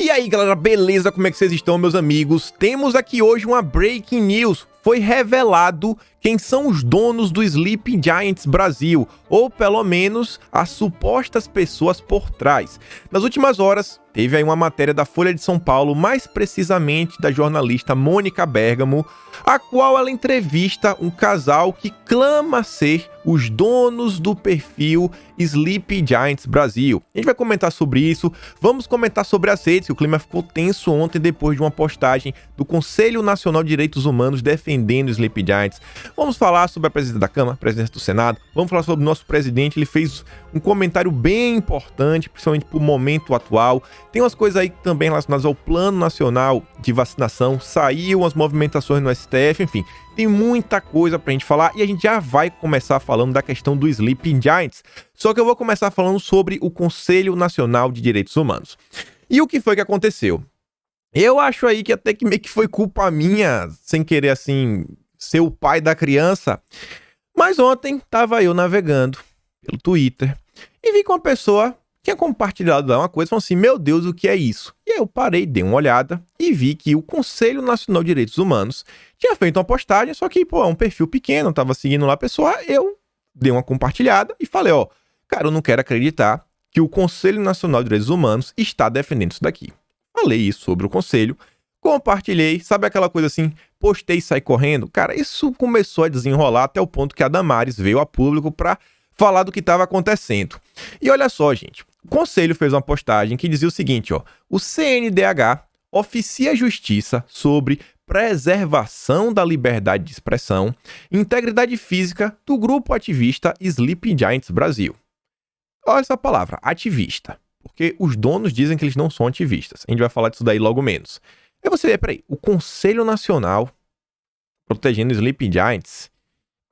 E aí, galera, beleza? Como é que vocês estão, meus amigos? Temos aqui hoje uma breaking news. Foi revelado quem são os donos do Sleeping Giants Brasil, ou pelo menos as supostas pessoas por trás. Nas últimas horas, teve aí uma matéria da Folha de São Paulo, mais precisamente da jornalista Mônica Bergamo, a qual ela entrevista um casal que clama ser os donos do perfil Sleeping Giants Brasil. A gente vai comentar sobre isso, vamos comentar sobre as redes, que o clima ficou tenso ontem depois de uma postagem do Conselho Nacional de Direitos Humanos defendendo o Sleeping Giants. Vamos falar sobre a presidência da Câmara, a presidência do Senado, vamos falar sobre o nosso presidente. Ele fez um comentário bem importante, principalmente para o momento atual. Tem umas coisas aí também relacionadas ao Plano Nacional de Vacinação, saiu umas movimentações no STF, enfim, tem muita coisa pra gente falar e a gente já vai começar falando da questão do Sleeping Giants, só que eu vou começar falando sobre o Conselho Nacional de Direitos Humanos. E o que foi que aconteceu? Eu acho aí que até que meio que foi culpa minha, sem querer assim, ser o pai da criança, mas ontem tava eu navegando pelo Twitter e vi que uma pessoa tinha compartilhado uma coisa, falando assim, meu Deus, o que é isso? E aí eu parei, dei uma olhada e vi que o Conselho Nacional de Direitos Humanos tinha feito uma postagem, só que, é um perfil pequeno, tava seguindo lá a pessoa, eu dei uma compartilhada e falei, cara, eu não quero acreditar que o Conselho Nacional de Direitos Humanos está defendendo isso daqui. Falei isso sobre o Conselho, compartilhei, sabe aquela coisa assim, postei e saí correndo? Cara, isso começou a desenrolar até o ponto que a Damares veio a público para falar do que estava acontecendo. E olha só, gente, o Conselho fez uma postagem que dizia o seguinte, o CNDH oficia a Justiça sobre preservação da liberdade de expressão e integridade física do grupo ativista Sleeping Giants Brasil. Olha essa palavra, ativista, porque os donos dizem que eles não são ativistas. A gente vai falar disso daí logo menos. Aí você vê, peraí, o Conselho Nacional protegendo Sleeping Giants.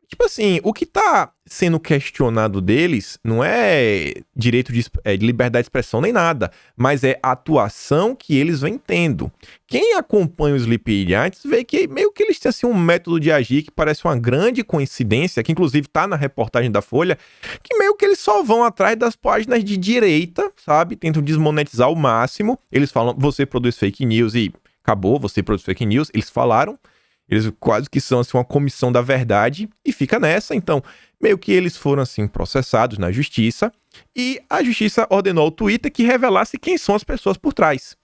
Tipo assim, o que tá sendo questionado deles não é direito de liberdade de expressão nem nada, mas é a atuação que eles vêm tendo. Quem acompanha os Sleeping Giants vê que meio que eles têm assim, um método de agir que parece uma grande coincidência, que inclusive tá na reportagem da Folha, que meio que eles só vão atrás das páginas de direita, sabe? Tentam desmonetizar ao máximo. Eles falam, você produz fake news e acabou, você produz fake news. Eles falaram. Eles quase que são assim, uma comissão da verdade e fica nessa. Então, meio que eles foram assim processados na justiça e a justiça ordenou ao Twitter que revelasse quem são as pessoas por trás.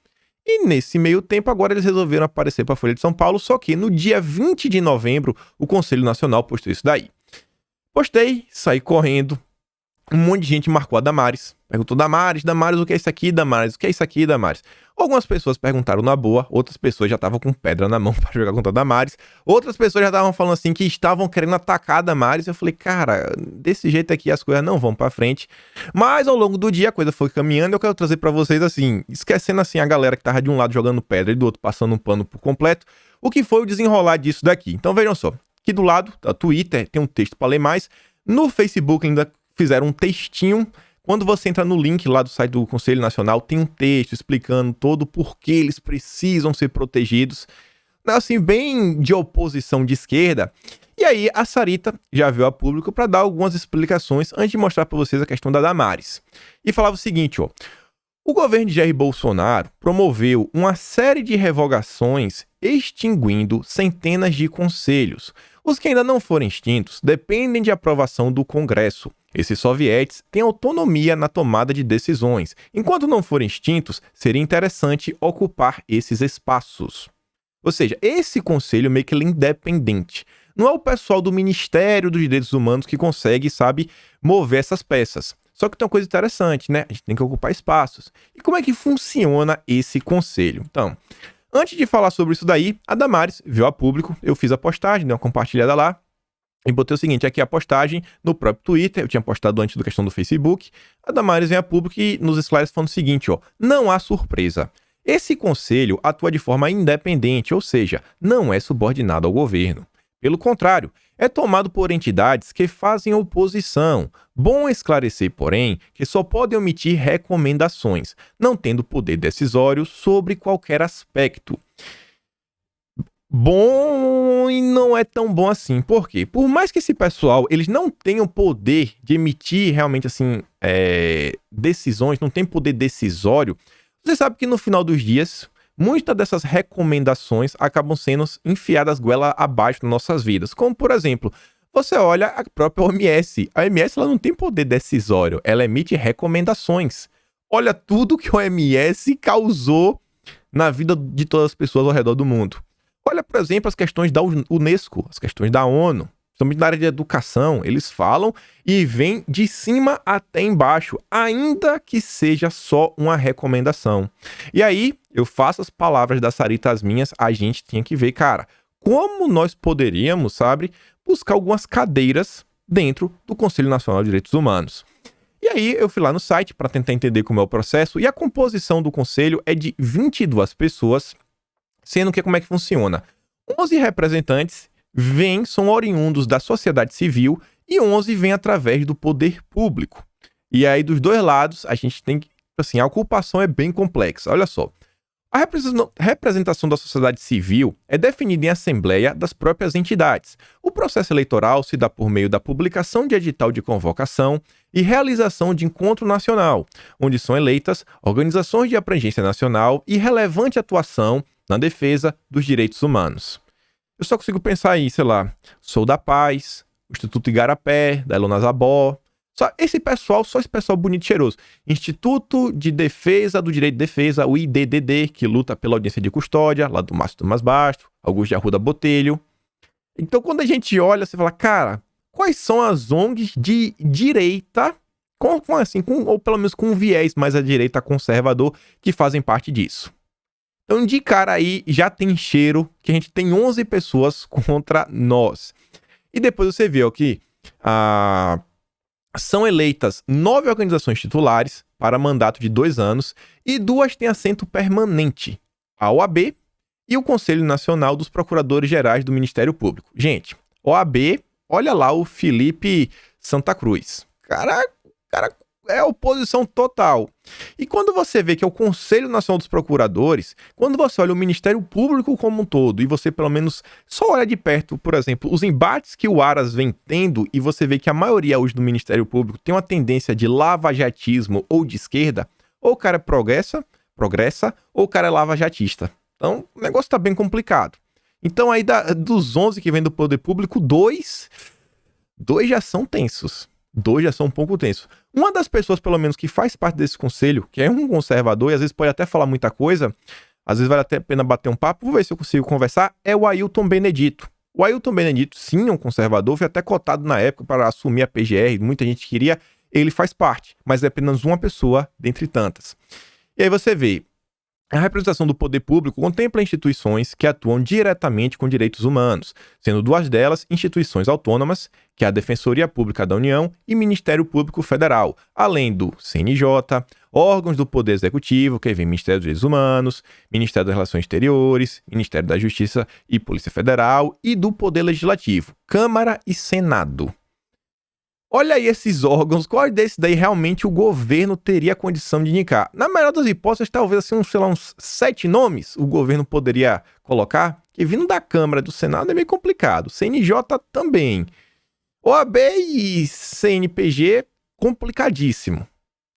E nesse meio tempo, agora eles resolveram aparecer para a Folha de São Paulo, só que no dia 20 de novembro, o Conselho Nacional postou isso daí. Postei, saí correndo, um monte de gente marcou a Damares. Perguntou, Damares, o que é isso aqui, Damares? O que é isso aqui, Damares? Algumas pessoas perguntaram na boa, outras pessoas já estavam com pedra na mão para jogar contra a Damares. Outras pessoas já estavam falando assim que estavam querendo atacar a Damares. Eu falei, cara, desse jeito aqui as coisas não vão para frente. Mas ao longo do dia a coisa foi caminhando e eu quero trazer para vocês assim, esquecendo assim a galera que tava de um lado jogando pedra e do outro passando um pano por completo, o que foi o desenrolar disso daqui. Então vejam só, aqui do lado da Twitter tem um texto para ler mais, no Facebook ainda fizeram um textinho. Quando você entra no link lá do site do Conselho Nacional, tem um texto explicando todo o porquê eles precisam ser protegidos. Assim, bem de oposição de esquerda. E aí, a Sarita já veio a público para dar algumas explicações antes de mostrar para vocês a questão da Damares. E falava o seguinte, o governo de Jair Bolsonaro promoveu uma série de revogações extinguindo centenas de conselhos. Os que ainda não foram extintos dependem de aprovação do Congresso. Esses sovietes têm autonomia na tomada de decisões. Enquanto não forem extintos, seria interessante ocupar esses espaços. Ou seja, esse conselho meio que ele é independente. Não é o pessoal do Ministério dos Direitos Humanos que consegue, sabe, mover essas peças. Só que tem uma coisa interessante, né? A gente tem que ocupar espaços. E como é que funciona esse conselho? Então, antes de falar sobre isso daí, a Damares veio a público, eu fiz a postagem, dei uma compartilhada lá, e botei o seguinte, aqui a postagem no próprio Twitter, eu tinha postado antes da questão do Facebook, a Damares vem a público e nos slides falando o seguinte, não há surpresa. Esse conselho atua de forma independente, ou seja, não é subordinado ao governo. Pelo contrário, é tomado por entidades que fazem oposição. Bom esclarecer, porém, que só podem emitir recomendações, não tendo poder decisório sobre qualquer aspecto. Bom e não é tão bom assim. Por quê? Por mais que esse pessoal eles não tenham poder de emitir realmente assim decisões, não tem poder decisório, Você sabe que no final dos dias, muitas dessas recomendações acabam sendo enfiadas goela abaixo nas nossas vidas. Como, por exemplo, você olha a própria OMS. A OMS ela não tem poder decisório, ela emite recomendações. Olha tudo que a OMS causou na vida de todas as pessoas ao redor do mundo. Olha, por exemplo, as questões da Unesco, as questões da ONU, principalmente na área de educação. Eles falam e vêm de cima até embaixo, ainda que seja só uma recomendação. E aí, eu faço as palavras da Sarita as minhas, a gente tinha que ver, cara, como nós poderíamos, sabe, buscar algumas cadeiras dentro do Conselho Nacional de Direitos Humanos. E aí eu fui lá no site para tentar entender como é o processo, e a composição do conselho é de 22 pessoas, sendo que como é que funciona? 11 representantes são oriundos da sociedade civil e 11 vêm através do poder público. E aí dos dois lados a gente tem que, assim, a ocupação é bem complexa. Olha só, a representação da sociedade civil é definida em assembleia das próprias entidades. O processo eleitoral se dá por meio da publicação de edital de convocação e realização de encontro nacional, onde são eleitas organizações de abrangência nacional e relevante atuação na defesa dos direitos humanos. Eu só consigo pensar aí, sei lá, Sou da Paz, o Instituto Igarapé, da Ilona Zabó. Só esse pessoal bonito e cheiroso. Instituto de Defesa do Direito de Defesa, o IDDD, que luta pela audiência de custódia, lá do Márcio Tomás Basto, Augusto de Arruda Botelho. Então, quando a gente olha, você fala, cara, quais são as ONGs de direita, ou pelo menos com um viés mais à direita conservador, que fazem parte disso? Então, de cara aí, já tem cheiro que a gente tem 11 pessoas contra nós. E depois você vê aqui, são eleitas 9 organizações titulares para mandato de 2 anos e 2 têm assento permanente, a OAB e o Conselho Nacional dos Procuradores Gerais do Ministério Público. Gente, OAB, olha lá o Felipe Santa Cruz. Cara, é oposição total. E quando você vê que é o Conselho Nacional dos Procuradores, quando você olha o Ministério Público como um todo, e você pelo menos só olha de perto, por exemplo, os embates que o Aras vem tendo, e você vê que a maioria hoje do Ministério Público tem uma tendência de lavajatismo ou de esquerda, ou o cara progressa, ou o cara é lavajatista. Então, o negócio tá bem complicado. Então, aí dos 11 que vem do Poder Público, dois já são tensos. 2 já são um pouco tensos. Uma das pessoas, pelo menos, que faz parte desse conselho, que é um conservador e às vezes pode até falar muita coisa, às vezes vale até a pena bater um papo, vou ver se eu consigo conversar, é o Ailton Benedito. O Ailton Benedito, sim, é um conservador, foi até cotado na época para assumir a PGR, muita gente queria, ele faz parte, mas é apenas uma pessoa dentre tantas. E aí você vê, a representação do poder público contempla instituições que atuam diretamente com direitos humanos, sendo 2 delas instituições autônomas, que é a Defensoria Pública da União e Ministério Público Federal, além do CNJ, órgãos do Poder Executivo, que vem Ministério dos Direitos Humanos, Ministério das Relações Exteriores, Ministério da Justiça e Polícia Federal e do Poder Legislativo, Câmara e Senado. Olha aí esses órgãos, qual desses daí realmente o governo teria condição de indicar? Na melhor das hipóteses, talvez assim, uns 7 nomes o governo poderia colocar, que vindo da Câmara do Senado é meio complicado. CNJ também. OAB e CNPG, complicadíssimo.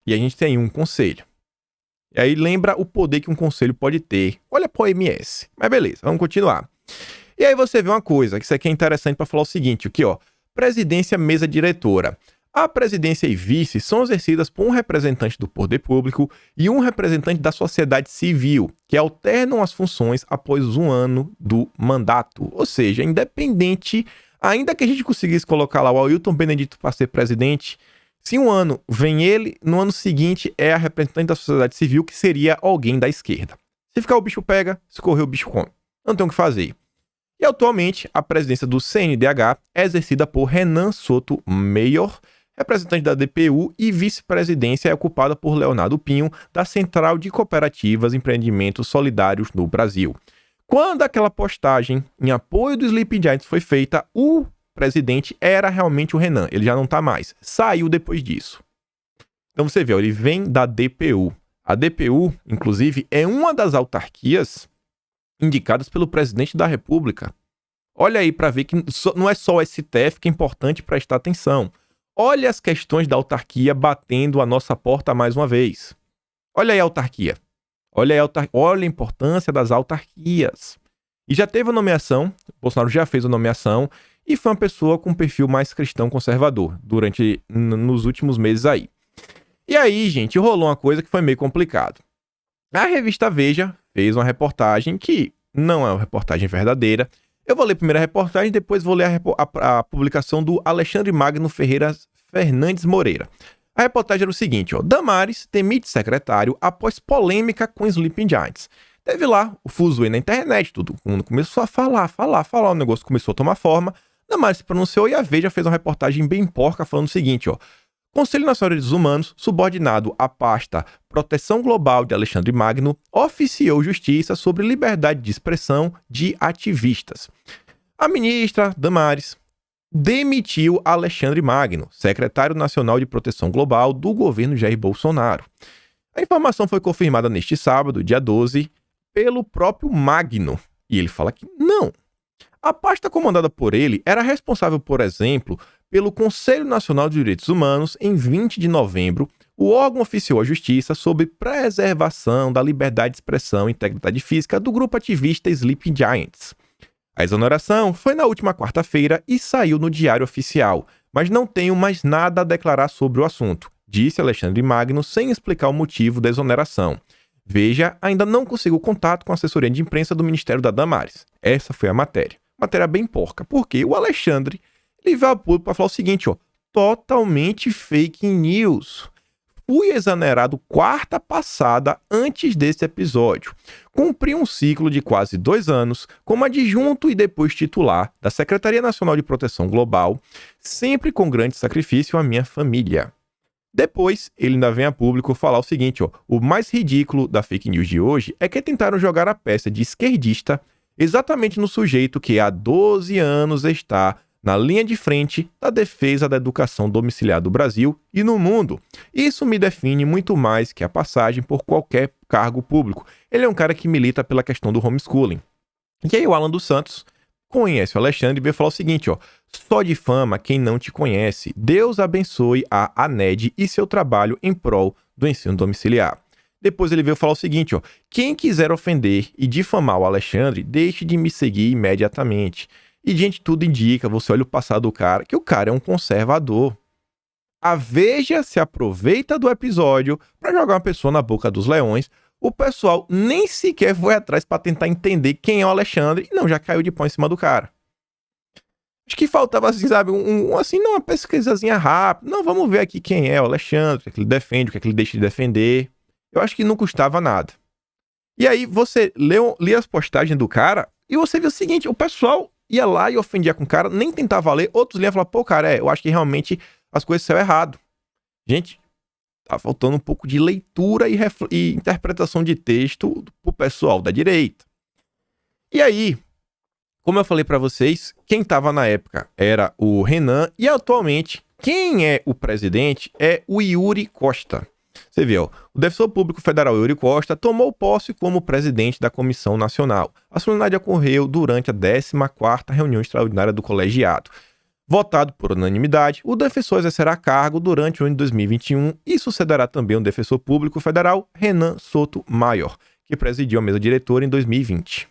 E a gente tem um conselho. E aí lembra o poder que um conselho pode ter. Olha para o OMS. Mas beleza, vamos continuar. E aí você vê uma coisa, que isso aqui é interessante para falar o seguinte, aqui ó. Presidência, mesa diretora. A presidência e vice são exercidas por um representante do poder público e um representante da sociedade civil, que alternam as funções após 1 ano do mandato. Ou seja, independente, ainda que a gente conseguisse colocar lá o Ailton Benedito para ser presidente, se 1 ano vem ele, no ano seguinte é a representante da sociedade civil, que seria alguém da esquerda. Se ficar o bicho pega, se correr o bicho come. Não tem o que fazer. E atualmente, a presidência do CNDH é exercida por Renan Soto Mayor, representante da DPU, e vice-presidência é ocupada por Leonardo Pinho, da Central de Cooperativas e Empreendimentos Solidários no Brasil. Quando aquela postagem em apoio do Sleeping Giants foi feita, o presidente era realmente o Renan, ele já não está mais, saiu depois disso. Então você vê, ele vem da DPU. A DPU, inclusive, é uma das autarquias indicadas pelo presidente da República. Olha aí para ver que não é só o STF que é importante prestar atenção. Olha as questões da autarquia batendo a nossa porta mais uma vez. Olha aí a autarquia. Olha, olha a importância das autarquias. E já teve a nomeação, o Bolsonaro já fez a nomeação, e foi uma pessoa com um perfil mais cristão conservador nos últimos meses aí. E aí, gente, rolou uma coisa que foi meio complicado. A revista Veja fez uma reportagem que não é uma reportagem verdadeira. Eu vou ler primeiro a reportagem, depois vou ler a publicação do Alexandre Magno Ferreira Fernandes Moreira. A reportagem era o seguinte, Damares demite secretário após polêmica com Sleeping Giants. Teve lá o fuzuê na internet, todo mundo começou a falar, o negócio começou a tomar forma. Damares se pronunciou e a Veja fez uma reportagem bem porca falando o seguinte, Conselho Nacional de Direitos Humanos, subordinado à pasta Proteção Global de Alexandre Magno, oficiou justiça sobre liberdade de expressão de ativistas. A ministra Damares demitiu Alexandre Magno, secretário nacional de Proteção Global do governo Jair Bolsonaro. A informação foi confirmada neste sábado, dia 12, pelo próprio Magno. E ele fala que não. A pasta comandada por ele era responsável, por exemplo, pelo Conselho Nacional de Direitos Humanos. Em 20 de novembro, o órgão oficiou a justiça sobre preservação da liberdade de expressão e integridade física do grupo ativista Sleeping Giants. A exoneração foi na última quarta-feira e saiu no Diário Oficial, mas não tenho mais nada a declarar sobre o assunto, disse Alexandre Magno sem explicar o motivo da exoneração. Veja, ainda não conseguiu contato com a assessoria de imprensa do Ministério da Damares. Essa foi a matéria. Matéria bem porca, porque o Alexandre ele veio ao público para falar o seguinte, totalmente fake news. Fui exonerado quarta passada antes desse episódio. Cumpri um ciclo de quase 2 anos como adjunto e depois titular da Secretaria Nacional de Proteção Global, sempre com grande sacrifício à minha família. Depois, ele ainda vem a público falar o seguinte, o mais ridículo da fake news de hoje é que tentaram jogar a peça de esquerdista exatamente no sujeito que há 12 anos está na linha de frente da defesa da educação domiciliar do Brasil e no mundo. Isso me define muito mais que a passagem por qualquer cargo público. Ele é um cara que milita pela questão do homeschooling. E aí o Alan dos Santos conhece o Alexandre e veio falar o seguinte, só difama quem não te conhece. Deus abençoe a ANED e seu trabalho em prol do ensino domiciliar. Depois ele veio falar o seguinte, quem quiser ofender e difamar o Alexandre, deixe de me seguir imediatamente. E, gente, tudo indica, você olha o passado do cara, que o cara é um conservador. A Veja se aproveita do episódio para jogar uma pessoa na boca dos leões. O pessoal nem sequer foi atrás para tentar entender quem é o Alexandre e não, já caiu de pau em cima do cara. Acho que faltava, assim, sabe, uma pesquisazinha rápida. Não, vamos ver aqui quem é o Alexandre, o que é que ele defende, o que é que ele deixa de defender. Eu acho que não custava nada. E aí você lia as postagens do cara e você viu o seguinte, o pessoal ia lá e ofendia com o cara, nem tentava ler, outros liam e falavam, cara, eu acho que realmente as coisas são errado. Gente, tá faltando um pouco de leitura e interpretação de texto pro pessoal da direita. E aí, como eu falei pra vocês, quem tava na época era o Renan e atualmente quem é o presidente é o Yuri Costa. Você vê, o defensor público federal Yuri Costa tomou posse como presidente da Comissão Nacional. A solenidade ocorreu durante a 14ª reunião extraordinária do colegiado. Votado por unanimidade, o defensor exercerá cargo durante o ano de 2021 e sucederá também o defensor público federal Renan Soto Maior, que presidiu a mesa diretora em 2020.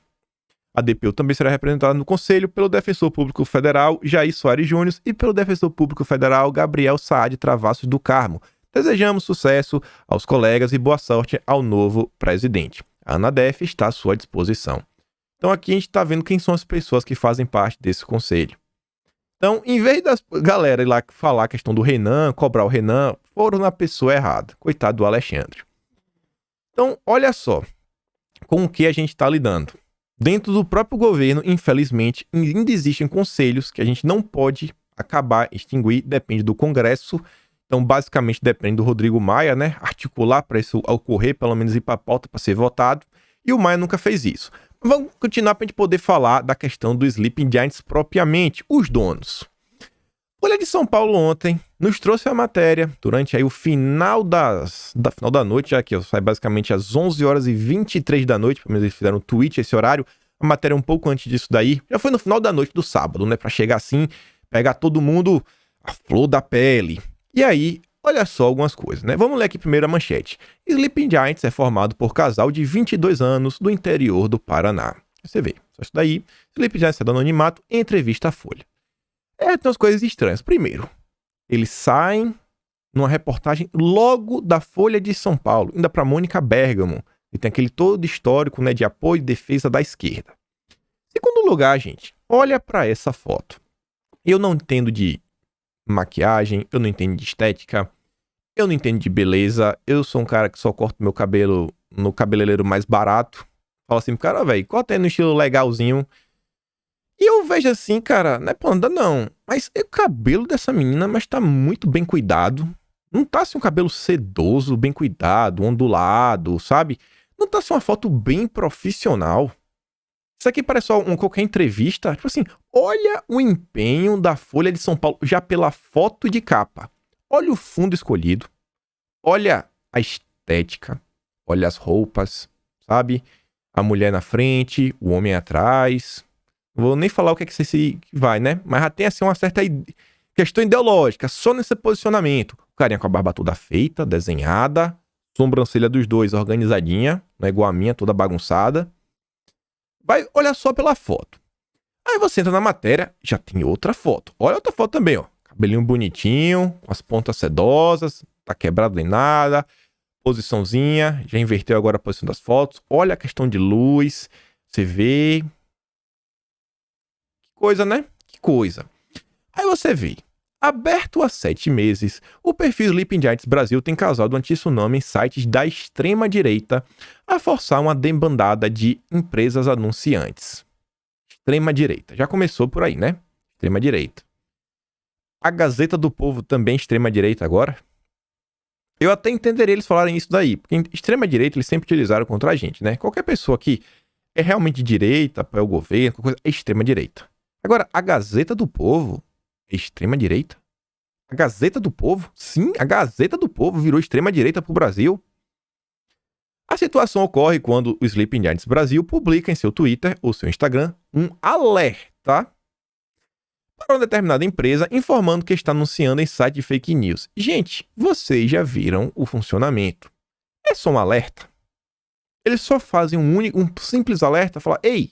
A DPU também será representada no Conselho pelo defensor público federal Jair Soares Júnior e pelo defensor público federal Gabriel Saad Travassos do Carmo. Desejamos sucesso aos colegas e boa sorte ao novo presidente. A ANADEF está à sua disposição. Então aqui a gente está vendo quem são as pessoas que fazem parte desse conselho. Então, em vez da galera ir lá falar a questão do Renan, cobrar o Renan, foram na pessoa errada. Coitado do Alexandre. Então, olha só com o que a gente está lidando. Dentro do próprio governo, infelizmente, ainda existem conselhos que a gente não pode acabar, extinguir, depende do Congresso. Então, basicamente, depende do Rodrigo Maia, né? Articular para isso ocorrer, pelo menos ir para a pauta para ser votado. E o Maia nunca fez isso. Vamos continuar para a gente poder falar da questão do Sleeping Giants propriamente, os donos. Folha de São Paulo ontem nos trouxe a matéria durante aí o final final da noite, já que sai basicamente às 11h23 da noite, pelo menos eles fizeram um tweet esse horário, a matéria um pouco antes disso daí, já foi no final da noite do sábado, né? Para chegar assim, pegar todo mundo a flor da pele. E aí, olha só algumas coisas, né? Vamos ler aqui primeiro a manchete. Sleeping Giants é formado por casal de 22 anos do interior do Paraná. Você vê, só isso daí. Sleeping Giants é do anonimato em entrevista à Folha. Tem umas coisas estranhas. Primeiro, eles saem numa reportagem logo da Folha de São Paulo, ainda para Mônica Bergamo, e tem aquele todo histórico, né, de apoio e defesa da esquerda. Segundo lugar, gente, olha para essa foto. Eu não entendo de maquiagem, eu não entendo de estética, eu não entendo de beleza, eu sou um cara que só corto meu cabelo no cabeleireiro mais barato. Fala assim, cara, velho, corta aí no estilo legalzinho. E eu vejo assim, cara, não é panda não, mas o cabelo dessa menina, mas tá muito bem cuidado. Não tá assim um cabelo sedoso, bem cuidado, ondulado, sabe? Não tá assim uma foto bem profissional. Isso aqui parece só qualquer entrevista. Tipo assim, olha o empenho da Folha de São Paulo já pela foto de capa. Olha o fundo escolhido. Olha a estética. Olha as roupas, sabe? A mulher na frente, o homem atrás. Não vou nem falar o que é que você vai, né? Mas já tem assim uma certa questão ideológica, só nesse posicionamento. O carinha com a barba toda feita, desenhada, sobrancelha dos dois organizadinha, não é igual a minha, toda bagunçada. Vai olhar só pela foto. Aí você entra na matéria, já tem outra foto. Olha outra foto também, ó. Cabelinho bonitinho, com as pontas sedosas, tá quebrado nem nada. Posiçãozinha, já inverteu agora a posição das fotos. Olha a questão de luz, você vê. Que coisa, né? Que coisa. Aí você vê. Aberto há 7 meses, o perfil Sleeping Giants Brasil tem causado anti-tsunami em sites da extrema-direita a forçar uma debandada de empresas anunciantes. Extrema-direita. Já começou por aí, né? Extrema-direita. A Gazeta do Povo também extrema-direita agora? Eu até entenderia eles falarem isso daí, porque extrema-direita eles sempre utilizaram contra a gente, né? Qualquer pessoa que é realmente de direita, apoia o governo, qualquer coisa, é extrema-direita. Agora, a Gazeta do Povo é extrema-direita? A Gazeta do Povo? Sim, a Gazeta do Povo virou extrema-direita pro Brasil. A situação ocorre quando o Sleeping Giants Brasil publica em seu Twitter ou seu Instagram um alerta para uma determinada empresa informando que está anunciando em site de fake news. Gente, vocês já viram o funcionamento. É só um alerta. Eles só fazem um simples alerta, falar, ei,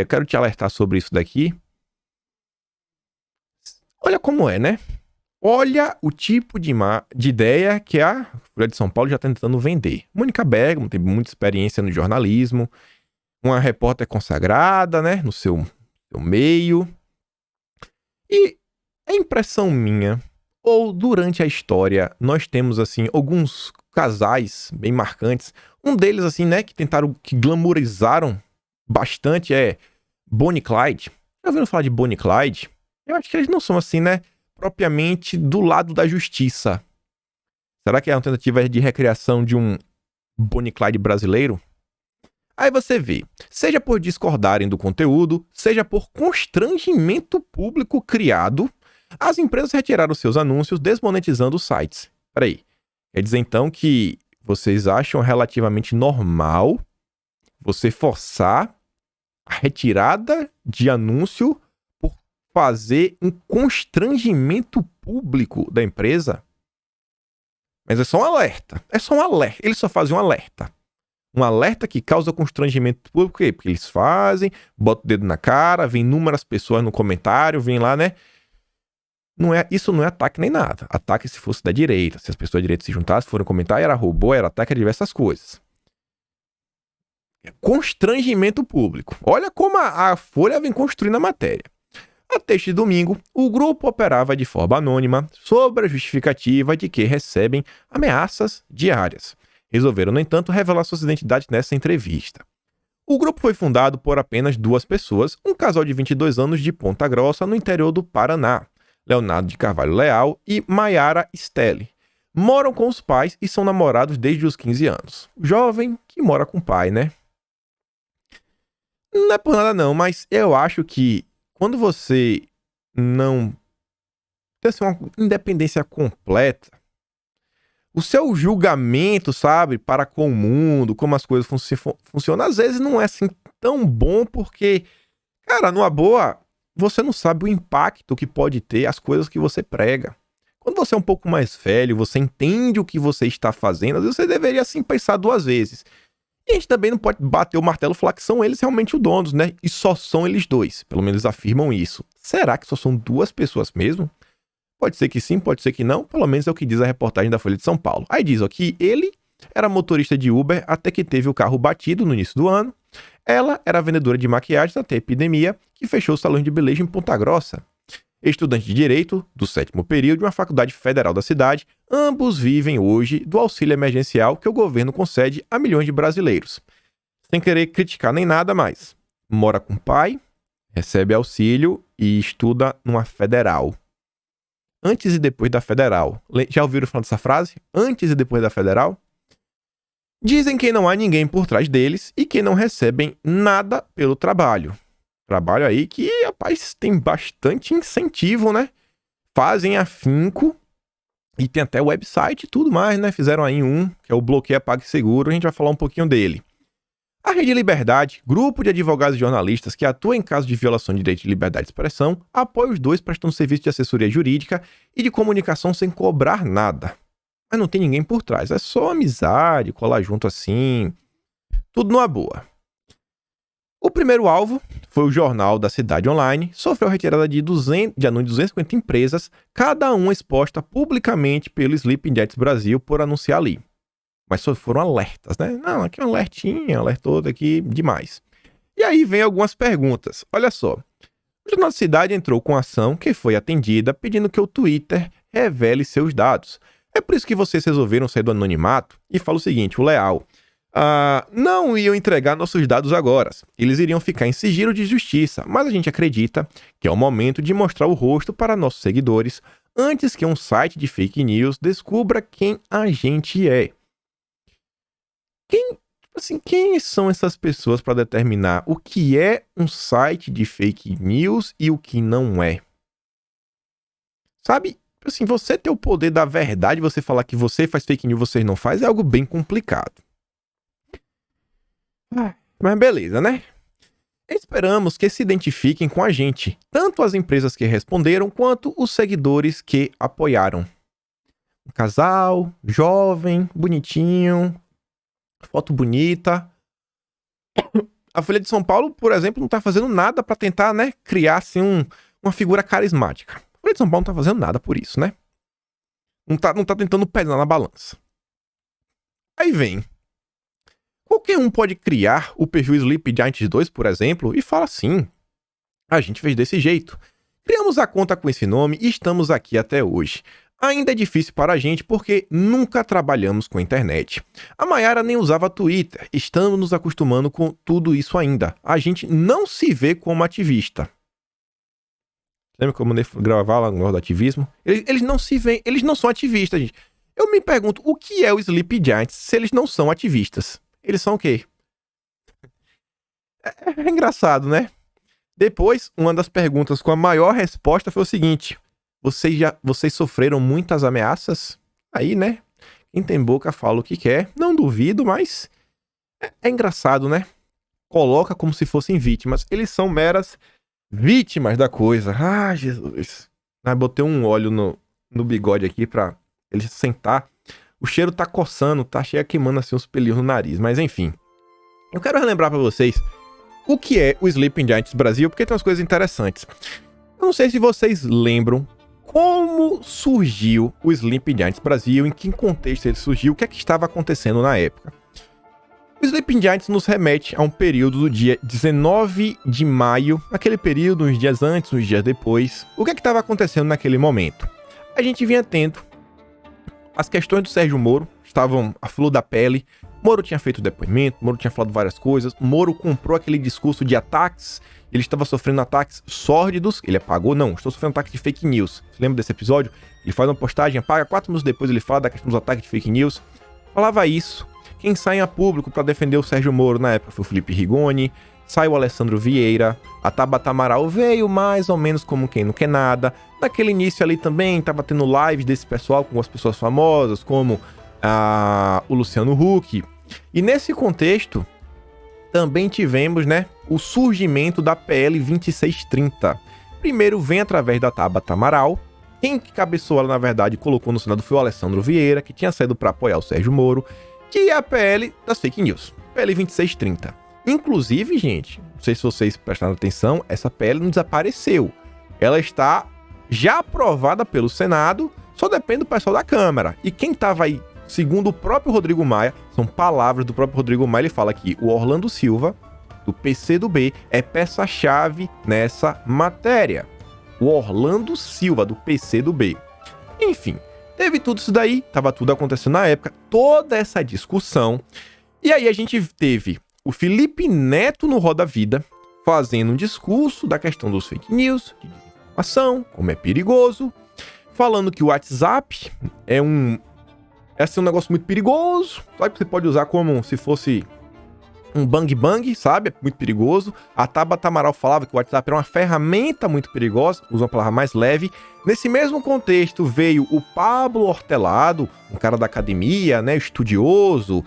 quero te alertar sobre isso daqui. Olha como é, né? Olha o tipo de ideia que a Folha de São Paulo já está tentando vender. Mônica Bergamo tem muita experiência no jornalismo, uma repórter consagrada, né, no seu meio. E é impressão minha, ou durante a história, nós temos, assim, alguns casais bem marcantes. Um deles, assim, né, que glamourizaram bastante é Bonnie e Clyde. Já ouviram falar de Bonnie e Clyde? Eu acho que eles não são, assim, né, propriamente do lado da justiça. Será que é uma tentativa de recriação de um Bonnie e Clyde brasileiro? Aí você vê, seja por discordarem do conteúdo, seja por constrangimento público criado, as empresas retiraram seus anúncios desmonetizando os sites. Peraí, quer dizer então que vocês acham relativamente normal você forçar a retirada de anúncio por fazer um constrangimento público da empresa? Mas é só um alerta. É só um alerta. Eles só fazem um alerta. Um alerta que causa constrangimento público. Por quê? Porque eles fazem, botam o dedo na cara, vem inúmeras pessoas no comentário, vem lá, né? Isso não é ataque nem nada. Ataque se fosse da direita. Se as pessoas da direita se juntassem, forem comentar, era robô, era ataque, era diversas coisas. Constrangimento público. Olha como a Folha vem construindo a matéria. Até este domingo, o grupo operava de forma anônima sob a justificativa de que recebem ameaças diárias. Resolveram, no entanto, revelar suas identidades nessa entrevista. O grupo foi fundado por apenas 2 pessoas, um casal de 22 anos de Ponta Grossa, no interior do Paraná, Leonardo de Carvalho Leal e Maiara Stelli. Moram com os pais e são namorados desde os 15 anos. Jovem que mora com o pai, né? Não é por nada não, mas eu acho que quando você não tem assim, uma independência completa, o seu julgamento, sabe, para com o mundo, como as coisas funcionam, às vezes não é assim tão bom porque, cara, numa boa, você não sabe o impacto que pode ter as coisas que você prega. Quando você é um pouco mais velho, você entende o que você está fazendo, às vezes você deveria, assim, pensar 2 vezes. E a gente também não pode bater o martelo e falar que são eles realmente os donos, né? E só são eles 2. Pelo menos afirmam isso. Será que só são 2 pessoas mesmo? Pode ser que sim, pode ser que não. Pelo menos é o que diz a reportagem da Folha de São Paulo. Aí diz ó, que ele era motorista de Uber até que teve o carro batido no início do ano. Ela era vendedora de maquiagens até a epidemia, que fechou os salões de beleza em Ponta Grossa. Estudante de Direito, do 7º período de uma faculdade federal da cidade, ambos vivem hoje do auxílio emergencial que o governo concede a milhões de brasileiros. Sem querer criticar nem nada mais. Mora com o pai, recebe auxílio e estuda numa federal. Antes e depois da federal. Já ouviram falar dessa frase? Antes e depois da federal? Dizem que não há ninguém por trás deles e que não recebem nada pelo trabalho. Trabalho aí que, rapaz, tem bastante incentivo, né? Fazem afinco e tem até website e tudo mais, né? Fizeram aí que é o Bloqueia PagSeguro, a gente vai falar um pouquinho dele. A Rede Liberdade, grupo de advogados e jornalistas que atua em caso de violação de direito de liberdade de expressão, apoia os 2 prestando serviço de assessoria jurídica e de comunicação sem cobrar nada. Mas não tem ninguém por trás, é só amizade, colar junto assim, tudo numa boa. O primeiro alvo foi o Jornal da Cidade Online, sofreu retirada de anúncio de 250 empresas, cada uma exposta publicamente pelo Sleeping Giants Brasil por anunciar ali. Mas só foram alertas, né? Não, aqui é um alertinho, alertou daqui demais. E aí vem algumas perguntas. Olha só. O Jornal da Cidade entrou com ação que foi atendida pedindo que o Twitter revele seus dados. É por isso que vocês resolveram sair do anonimato e fala o seguinte, o Leal. Não iam entregar nossos dados agora. Eles iriam ficar em sigilo de justiça, mas a gente acredita que é o momento de mostrar o rosto para nossos seguidores antes que um site de fake news descubra quem a gente é. Quem são essas pessoas para determinar o que é um site de fake news e o que não é? Sabe, assim, você ter o poder da verdade, você falar que você faz fake news, você não faz, é algo bem complicado. Mas beleza, né? Esperamos que se identifiquem com a gente, tanto as empresas que responderam, quanto os seguidores que apoiaram. Um casal, jovem, bonitinho, foto bonita. A Folha de São Paulo, por exemplo, não tá fazendo nada pra tentar, né, criar, assim, uma figura carismática. A Folha de São Paulo não tá fazendo nada por isso, né? Não tá tentando pesar na balança. Aí vem. Qualquer um pode criar o perfil Sleeping Giants 2, por exemplo, e fala assim, a gente fez desse jeito. Criamos a conta com esse nome e estamos aqui até hoje. Ainda é difícil para a gente porque nunca trabalhamos com a internet. A Mayara nem usava Twitter, estamos nos acostumando com tudo isso ainda. A gente não se vê como ativista. Lembra que eu mandei gravar lá no do ativismo? Eles não se veem, eles não são ativistas, gente. Eu me pergunto, o que é o Sleeping Giants se eles não são ativistas? Eles são o quê? É engraçado, né? Depois, uma das perguntas com a maior resposta foi o seguinte: vocês sofreram muitas ameaças? Aí, né? Quem tem boca fala o que quer. Não duvido, mas é engraçado, né? Coloca como se fossem vítimas. Eles são meras vítimas da coisa. Ah, Jesus. Botei um óleo no bigode aqui pra ele sentar. O cheiro tá coçando, tá cheio queimando assim os pelinhos no nariz. Mas enfim. Eu quero relembrar pra vocês o que é o Sleeping Giants Brasil, porque tem umas coisas interessantes. Eu não sei se vocês lembram como surgiu o Sleeping Giants Brasil, em que contexto ele surgiu, o que é que estava acontecendo na época. O Sleeping Giants nos remete a um período do dia 19 de maio, naquele período, uns dias antes, uns dias depois. O que é que estava acontecendo naquele momento? A gente vinha tendo as questões do Sérgio Moro, estavam à flor da pele. Moro tinha feito depoimento, Moro tinha falado várias coisas, Moro comprou aquele discurso de ataques, ele estava sofrendo ataques sórdidos, ele apagou, não, estou sofrendo ataques de fake news. Você lembra desse episódio? Ele faz uma postagem, apaga, 4 minutos depois ele fala da questão dos ataques de fake news. Falava isso. Quem sai a público para defender o Sérgio Moro na época foi o Felipe Rigoni, saiu o Alessandro Vieira, a Tabata Amaral veio mais ou menos como quem não quer nada. Naquele início ali também estava tendo lives desse pessoal com as pessoas famosas, como o Luciano Huck. E nesse contexto, também tivemos, né, o surgimento da PL 2630. Primeiro vem através da Tabata Amaral, Quem cabeçou ela, na verdade, colocou no Senado foi o Alessandro Vieira, que tinha saído para apoiar o Sérgio Moro, que é a PL das fake news, PL 2630. Inclusive, gente, não sei se vocês prestaram atenção, essa PL não desapareceu. Ela está já aprovada pelo Senado, só depende do pessoal da Câmara. E quem estava aí, segundo o próprio Rodrigo Maia, são palavras do próprio Rodrigo Maia, ele fala que o Orlando Silva, do PCdoB, é peça-chave nessa matéria. O Orlando Silva, do PCdoB. Enfim, teve tudo isso daí, tava tudo acontecendo na época, toda essa discussão. E aí a gente teve o Felipe Neto no Roda Vida, fazendo um discurso da questão dos fake news, de desinformação, como é perigoso, falando que o WhatsApp é um negócio muito perigoso, sabe? Que você pode usar como se fosse um bang bang, sabe? É muito perigoso. A Tabata Amaral falava que o WhatsApp era uma ferramenta muito perigosa, usa uma palavra mais leve. Nesse mesmo contexto veio o Pablo Hortelado, um cara da academia, né, estudioso,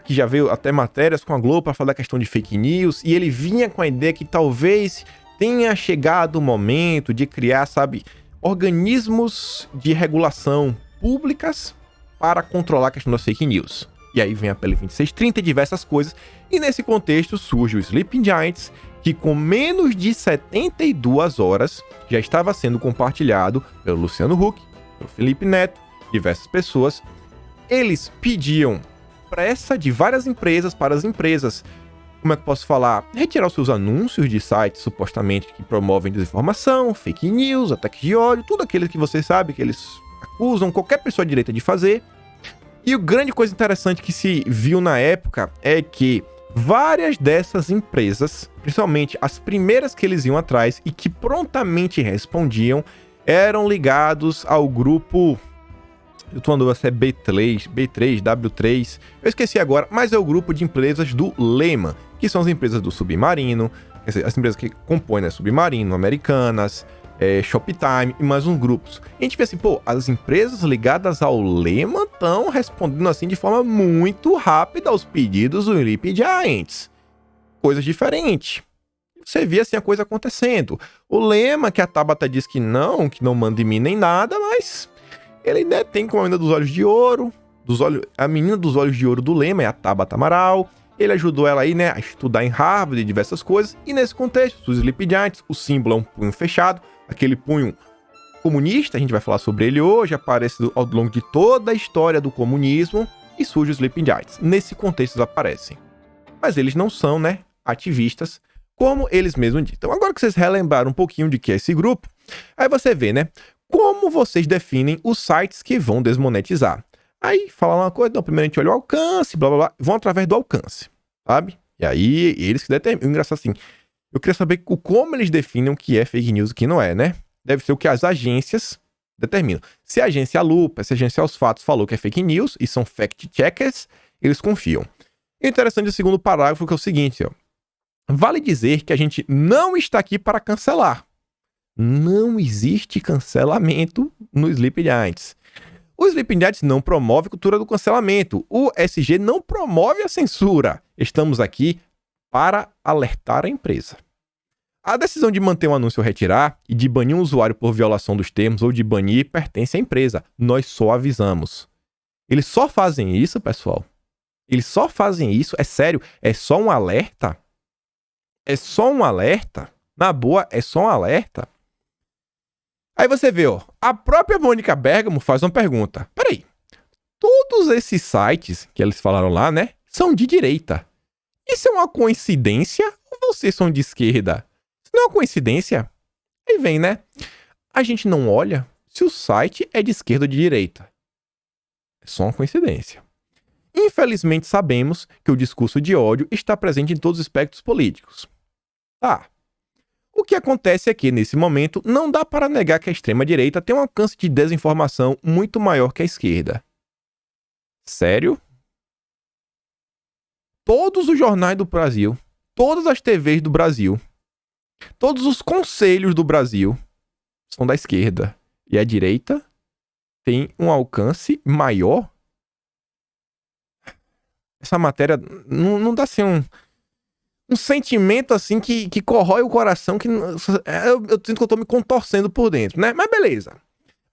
que já veio até matérias com a Globo para falar da questão de fake news, e ele vinha com a ideia que talvez tenha chegado o momento de criar, sabe, organismos de regulação públicas para controlar a questão das fake news. E aí vem a PL 2630 e diversas coisas, e nesse contexto surge o Sleeping Giants, que com menos de 72 horas já estava sendo compartilhado pelo Luciano Huck, pelo Felipe Neto, diversas pessoas. Eles pediam pressa de várias empresas para as empresas, como é que eu posso falar? Retirar os seus anúncios de sites supostamente que promovem desinformação, fake news, ataques de ódio, tudo aquilo que você sabe que eles acusam qualquer pessoa direita de fazer. E a grande coisa interessante que se viu na época é que várias dessas empresas, principalmente as primeiras que eles iam atrás e que prontamente respondiam, eram ligados ao grupo... Eu tô andando se é B3, W3, eu esqueci agora, mas é o grupo de empresas do Lehman, que são as empresas do Submarino, quer dizer, as empresas que compõem, né, Submarino, Americanas, Shoptime e mais uns grupos. E a gente vê assim, pô, as empresas ligadas ao Lehman estão respondendo assim de forma muito rápida aos pedidos do Sleeping Giants. Coisas diferentes. Você via assim a coisa acontecendo. O Lehman, que a Tabata diz que não manda em mim nem nada, mas... ele ainda tem como a menina dos olhos de ouro, a menina dos olhos de ouro do Lehman é a Tabata Amaral. Ele ajudou ela aí, né, a estudar em Harvard e diversas coisas. E nesse contexto, os Sleeping Giants, o símbolo é um punho fechado, aquele punho comunista, a gente vai falar sobre ele hoje, aparece ao longo de toda a história do comunismo e surge os Sleeping Giants. Nesse contexto eles aparecem. Mas eles não são, né, ativistas, como eles mesmos dizem. Então agora que vocês relembraram um pouquinho de que é esse grupo, aí você vê, né, como vocês definem os sites que vão desmonetizar. Aí, fala uma coisa, então, primeiro a gente olha o alcance, blá, blá, blá, vão através do alcance, sabe? E aí, eles que determinam. Engraçado assim, eu queria saber como eles definem o que é fake news e o que não é, né? Deve ser o que as agências determinam. Se a agência Lupa, se a agência Aos Fatos falou que é fake news, e são fact-checkers, eles confiam. E interessante o segundo parágrafo, que é o seguinte, ó. Vale dizer que a gente não está aqui para cancelar. Não existe cancelamento no Sleeping Giants. O Sleeping Giants não promove a cultura do cancelamento. O SG não promove a censura. Estamos aqui para alertar a empresa. A decisão de manter um anúncio ou retirar e de banir um usuário por violação dos termos ou de banir pertence à empresa. Nós só avisamos. Eles só fazem isso, pessoal. Eles só fazem isso. É sério. É só um alerta. É só um alerta. Na boa, é só um alerta. Aí você vê, ó, a própria Mônica Bergamo faz uma pergunta. Peraí, todos esses sites que eles falaram lá, né, são de direita. Isso é uma coincidência ou vocês são de esquerda? Isso não é uma coincidência? Aí vem, né? A gente não olha se o site é de esquerda ou de direita. É só uma coincidência. Infelizmente sabemos que o discurso de ódio está presente em todos os espectros políticos. Tá. O que acontece é que, nesse momento, não dá para negar que a extrema-direita tem um alcance de desinformação muito maior que a esquerda. Sério? Todos os jornais do Brasil, todas as TVs do Brasil, todos os conselhos do Brasil são da esquerda. E a direita tem um alcance maior? Essa matéria não dá assim um sentimento assim que corrói o coração, que eu sinto que eu tô me contorcendo por dentro, né? Mas beleza.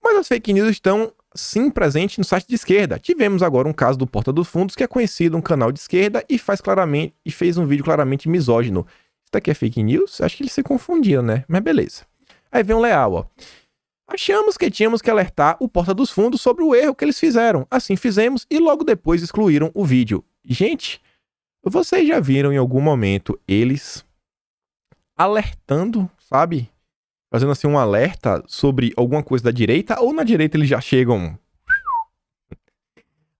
Mas as fake news estão, sim, presentes no site de esquerda. Tivemos agora um caso do Porta dos Fundos, que é conhecido um canal de esquerda e fez um vídeo claramente misógino. Isso daqui é fake news? Acho que eles se confundiram, né? Mas beleza. Aí vem um Leal, ó. Achamos que tínhamos que alertar o Porta dos Fundos sobre o erro que eles fizeram. Assim fizemos e logo depois excluíram o vídeo. Gente, vocês já viram em algum momento eles alertando, sabe? Fazendo assim um alerta sobre alguma coisa da direita, ou na direita eles já chegam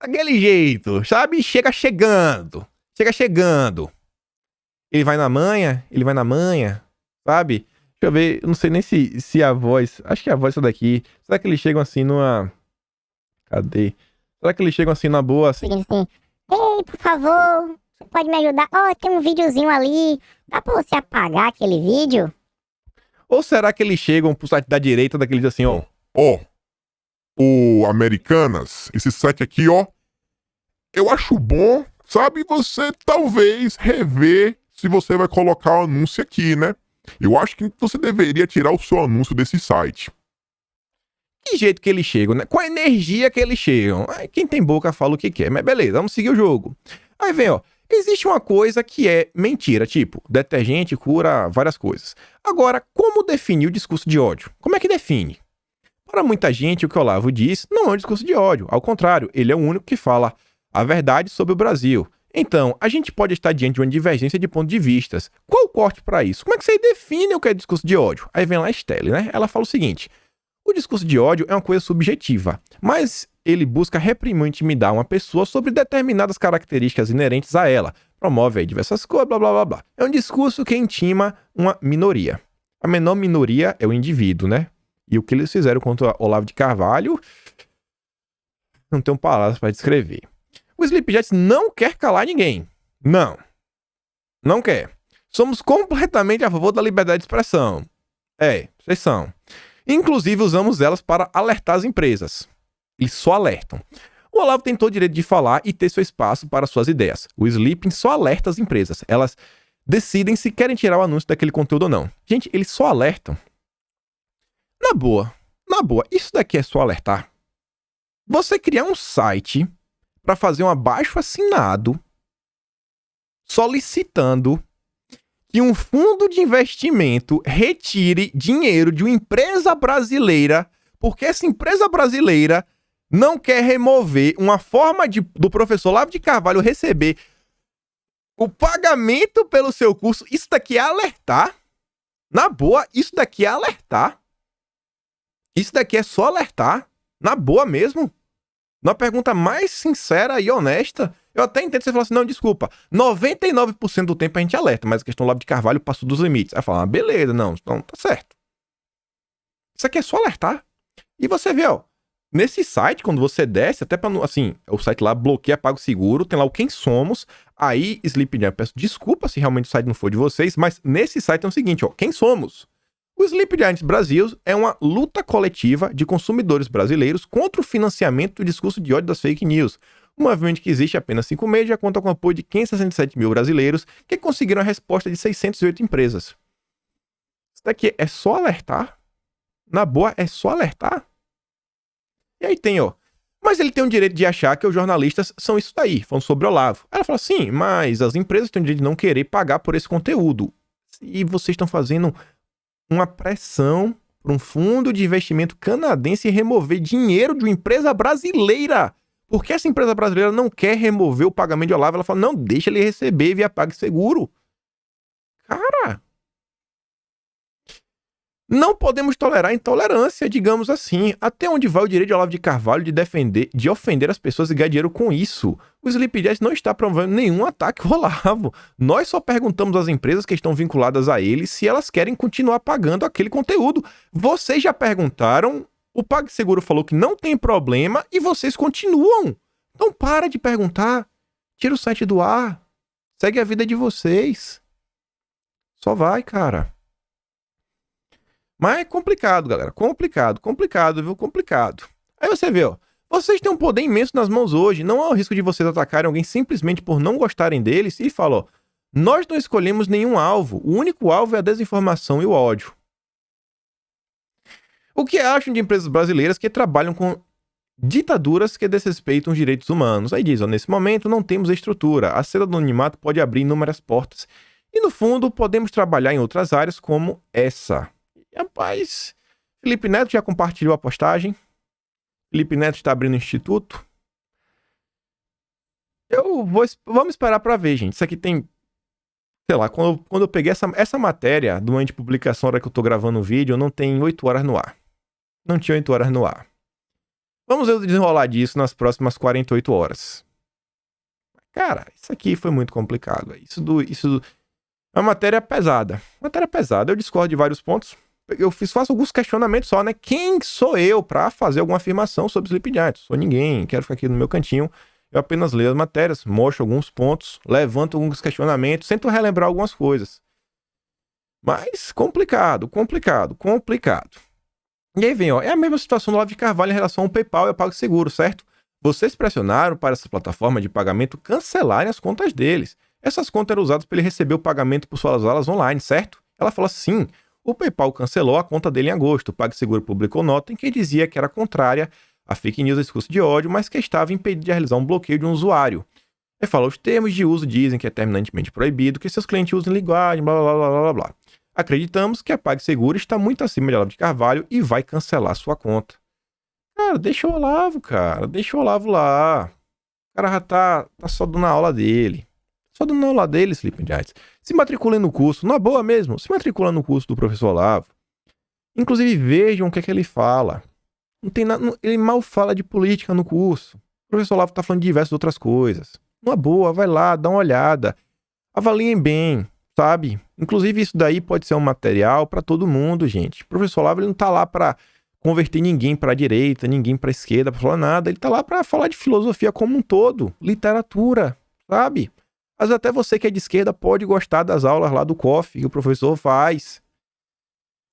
daquele jeito, sabe? Chega chegando. Ele vai na manha, sabe? Deixa eu ver, eu não sei nem se a voz, acho que a voz é essa daqui. Será que eles chegam assim numa... Cadê? Será que eles chegam assim na boa, assim? Ei, por favor, você pode me ajudar? Ó, tem um videozinho ali, dá pra você apagar aquele vídeo? Ou será que eles chegam pro site da direita, daqueles assim, ó? O Americanas, esse site aqui, ó, eu acho bom, sabe, você talvez rever se você vai colocar o anúncio aqui, né? Eu acho que você deveria tirar o seu anúncio desse site. Que jeito que eles chegam, né? Com a energia que eles chegam. Aí quem tem boca fala o que quer, mas beleza, vamos seguir o jogo. Aí vem, ó. Existe uma coisa que é mentira, tipo, detergente cura várias coisas. Agora, como definir o discurso de ódio? Como é que define? Para muita gente, o que o Olavo diz não é um discurso de ódio. Ao contrário, ele é o único que fala a verdade sobre o Brasil. Então, a gente pode estar diante de uma divergência de pontos de vistas. Qual o corte para isso? Como é que você define o que é discurso de ódio? Aí vem lá a Stelle, né? Ela fala o seguinte: o discurso de ódio é uma coisa subjetiva, mas ele busca reprimir ou intimidar uma pessoa sobre determinadas características inerentes a ela. Promove aí diversas coisas, blá blá blá blá. É um discurso que intima uma minoria. A menor minoria é o indivíduo, né? E o que eles fizeram contra Olavo de Carvalho, não tenho palavras para descrever. O Sleepjets não quer calar ninguém. Não quer. Somos completamente a favor da liberdade de expressão. Vocês são. Inclusive, usamos elas para alertar as empresas. Eles só alertam. O Olavo tem todo o direito de falar e ter seu espaço para suas ideias. O Sleeping só alerta as empresas. Elas decidem se querem tirar o anúncio daquele conteúdo ou não. Gente, eles só alertam. Na boa, isso daqui é só alertar. Você criar um site para fazer um abaixo-assinado solicitando que um fundo de investimento retire dinheiro de uma empresa brasileira, porque essa empresa brasileira não quer remover uma forma do professor Olavo de Carvalho receber o pagamento pelo seu curso. Isso daqui é alertar. Na boa, isso daqui é alertar. Isso daqui é só alertar. Na boa mesmo. Na pergunta mais sincera e honesta, eu até entendo você falar assim, não, desculpa, 99% do tempo a gente alerta, mas a questão do Olavo de Carvalho passou dos limites. Aí fala, beleza, não, então tá certo. Isso aqui é só alertar. E você vê, ó, nesse site, quando você desce, até pra, assim, o site lá bloqueia PagSeguro, tem lá o Quem Somos, aí Sleepjam, peço desculpa se realmente o site não for de vocês, mas nesse site é o seguinte, ó, Quem Somos? O Sleep Giants Brasil é uma luta coletiva de consumidores brasileiros contra o financiamento do discurso de ódio das fake news. Um movimento que existe há apenas 5 meses já conta com o apoio de 567 mil brasileiros que conseguiram a resposta de 608 empresas. Isso daqui é só alertar? Na boa, é só alertar? E aí tem, ó. Mas ele tem o direito de achar que os jornalistas são isso daí, falando sobre Olavo. Ela fala assim, mas as empresas têm o direito de não querer pagar por esse conteúdo. E vocês estão fazendo uma pressão para um fundo de investimento canadense remover dinheiro de uma empresa brasileira. Porque essa empresa brasileira não quer remover o pagamento de Olavo. Ela fala, não, deixa ele receber via PagSeguro. Cara, não podemos tolerar intolerância, digamos assim. Até onde vai o direito de Olavo de Carvalho de ofender as pessoas e ganhar dinheiro com isso? O Sleepjets não está promovendo nenhum ataque ao Olavo. Nós só perguntamos às empresas que estão vinculadas a ele se elas querem continuar pagando aquele conteúdo. Vocês já perguntaram, o PagSeguro falou que não tem problema e vocês continuam. Então para de perguntar. Tira o site do ar. Segue a vida de vocês. Só vai, cara. Mas é complicado, galera. Complicado, viu? Complicado. Aí você vê, ó. Vocês têm um poder imenso nas mãos hoje. Não há o risco de vocês atacarem alguém simplesmente por não gostarem deles. E fala, ó. Nós não escolhemos nenhum alvo. O único alvo é a desinformação e o ódio. O que acham de empresas brasileiras que trabalham com ditaduras que desrespeitam os direitos humanos? Aí diz, ó, nesse momento não temos estrutura, a seda do anonimato pode abrir inúmeras portas e no fundo podemos trabalhar em outras áreas como essa. E, rapaz, Felipe Neto já compartilhou a postagem, Felipe Neto está abrindo um instituto. Vamos esperar para ver, gente. Isso aqui tem, sei lá, quando eu peguei essa matéria do momento de publicação, na hora que eu tô gravando o vídeo, não tem 8 horas no ar. Não tinha 8 horas no ar. Vamos ver o desenrolar disso nas próximas 48 horas. Cara, isso aqui foi muito complicado. Isso é uma matéria pesada. Matéria pesada. Eu discordo de vários pontos. Faço alguns questionamentos só, né? Quem sou eu pra fazer alguma afirmação sobre Sleeping Giants? Sou ninguém. Quero ficar aqui no meu cantinho. Eu apenas leio as matérias, mostro alguns pontos, levanto alguns questionamentos, tento relembrar algumas coisas. Mas complicado. E aí vem, ó, é a mesma situação do Olavo de Carvalho em relação ao PayPal e ao PagSeguro, certo? Vocês pressionaram para essa plataforma de pagamento cancelarem as contas deles. Essas contas eram usadas para ele receber o pagamento por suas aulas online, certo? Ela fala sim. O PayPal cancelou a conta dele em agosto. O PagSeguro publicou nota em que dizia que era contrária a fake news, a discurso de ódio, mas que estava impedido de realizar um bloqueio de um usuário. Ele fala, os termos de uso dizem que é terminantemente proibido que seus clientes usem linguagem, blá, blá, blá, blá, blá, blá. Acreditamos que a PagSeguro está muito acima de Olavo de Carvalho e vai cancelar sua conta. Cara, deixa o Olavo lá. O cara já tá só dando a aula dele. Só dando a aula dele, Sleeping Giants. Se matriculem no curso, na boa mesmo, se matricula no curso do professor Olavo. Inclusive vejam o que é que ele fala. Não tem nada, ele mal fala de política no curso. O professor Olavo tá falando de diversas outras coisas. Numa boa, vai lá, dá uma olhada. Avaliem bem, sabe? Inclusive isso daí pode ser um material para todo mundo, gente. O professor Olavo ele não tá lá para converter ninguém para a direita, ninguém para a esquerda, para falar nada. Ele tá lá para falar de filosofia como um todo, literatura, sabe? Mas até você que é de esquerda pode gostar das aulas lá do COF que o professor faz.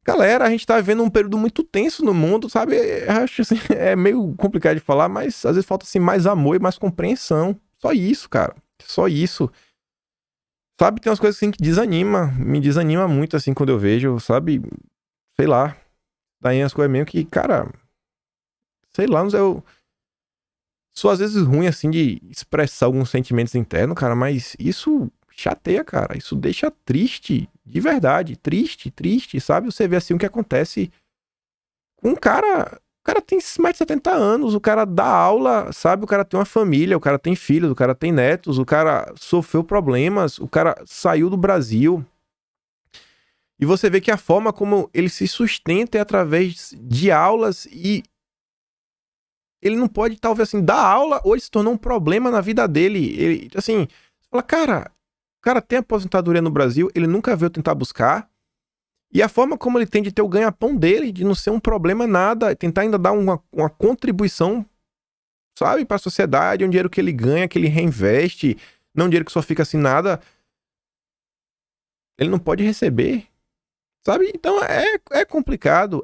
Galera, a gente tá vivendo um período muito tenso no mundo, sabe? Eu acho assim, é meio complicado de falar, mas às vezes falta assim mais amor e mais compreensão. Só isso, cara. Só isso. Sabe, tem umas coisas assim que me desanima muito assim quando eu vejo, sabe? Sei lá. Daí as coisas meio que, cara, sei lá, eu sou às vezes ruim assim de expressar alguns sentimentos internos, cara, mas isso chateia, cara. Isso deixa triste, de verdade. Triste, sabe? Você vê assim o que acontece com um cara. O cara tem mais de 70 anos, o cara dá aula, sabe? O cara tem uma família, o cara tem filhos, o cara tem netos, o cara sofreu problemas, o cara saiu do Brasil. E você vê que a forma como ele se sustenta é através de aulas e ele não pode, talvez assim, dar aula ou ele se tornou um problema na vida dele. Ele, assim, você fala, cara, o cara tem aposentadoria no Brasil, ele nunca veio tentar buscar. E a forma como ele tem de ter o ganha-pão dele, de não ser um problema nada, tentar ainda dar uma contribuição, sabe, para a sociedade, um dinheiro que ele ganha, que ele reinveste, não um dinheiro que só fica assim nada. Ele não pode receber, sabe? Então é complicado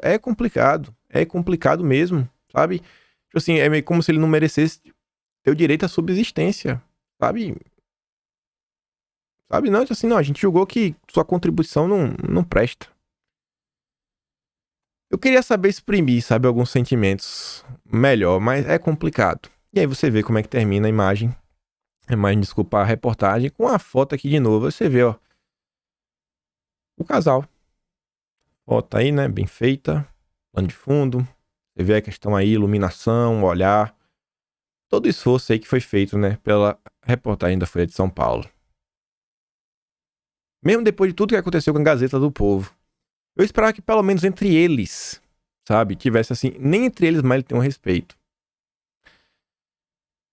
mesmo, sabe? Tipo assim, é meio como se ele não merecesse ter o direito à subsistência, sabe? Sabe, não, assim, não, a gente julgou que sua contribuição não presta. Eu queria saber exprimir, sabe, alguns sentimentos melhor, mas é complicado. E aí você vê como é que termina a imagem, desculpa, a reportagem, com a foto aqui de novo, você vê, ó, o casal. Foto aí, né, bem feita, plano de fundo, você vê a questão aí, iluminação, olhar, todo o esforço aí que foi feito, né, pela reportagem da Folha de São Paulo. Mesmo depois de tudo que aconteceu com a Gazeta do Povo. Eu esperava que pelo menos entre eles, sabe, tivesse assim, nem entre eles, mas ele tem um respeito.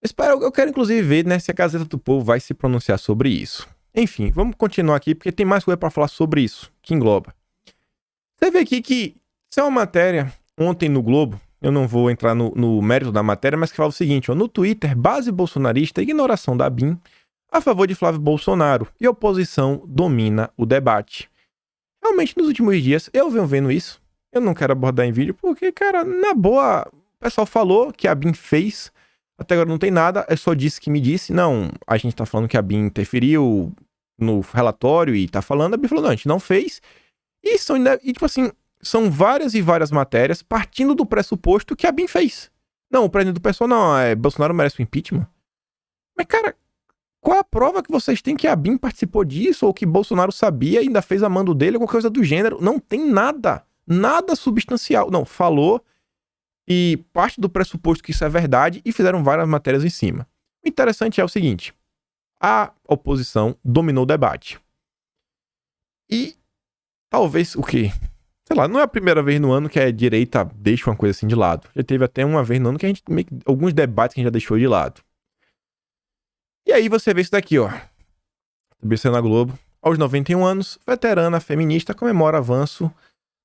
Eu quero inclusive ver, né, se a Gazeta do Povo vai se pronunciar sobre isso. Enfim, vamos continuar aqui, porque tem mais coisa pra falar sobre isso, que engloba. Você vê aqui que isso é uma matéria, ontem no Globo, eu não vou entrar no mérito da matéria, mas que fala o seguinte, ó, no Twitter, base bolsonarista, ignoração da BIM, a favor de Flávio Bolsonaro, e a oposição domina o debate. Realmente, nos últimos dias, eu venho vendo isso. Eu não quero abordar em vídeo, porque, cara, na boa, o pessoal falou que a BIM fez, até agora não tem nada, é só disse que me disse. Não, a gente tá falando que a BIM interferiu no relatório e tá falando, a BIM falou, não, a gente não fez. E tipo assim, são várias e várias matérias partindo do pressuposto que a BIM fez. Não, o presidente do pessoal não, Bolsonaro merece o impeachment. Mas, cara, qual é a prova que vocês têm que a BIM participou disso, ou que Bolsonaro sabia e ainda fez a mando dele, ou qualquer coisa do gênero? Não tem nada. Nada substancial. Não, falou e parte do pressuposto que isso é verdade e fizeram várias matérias em cima. O interessante é o seguinte: a oposição dominou o debate. E talvez o quê? Sei lá, não é a primeira vez no ano que a direita deixa uma coisa assim de lado. Já teve até uma vez no ano que a gente alguns debates que a gente já deixou de lado. E aí você vê isso daqui, ó. BBC na Globo. Aos 91 anos, veterana feminista comemora avanço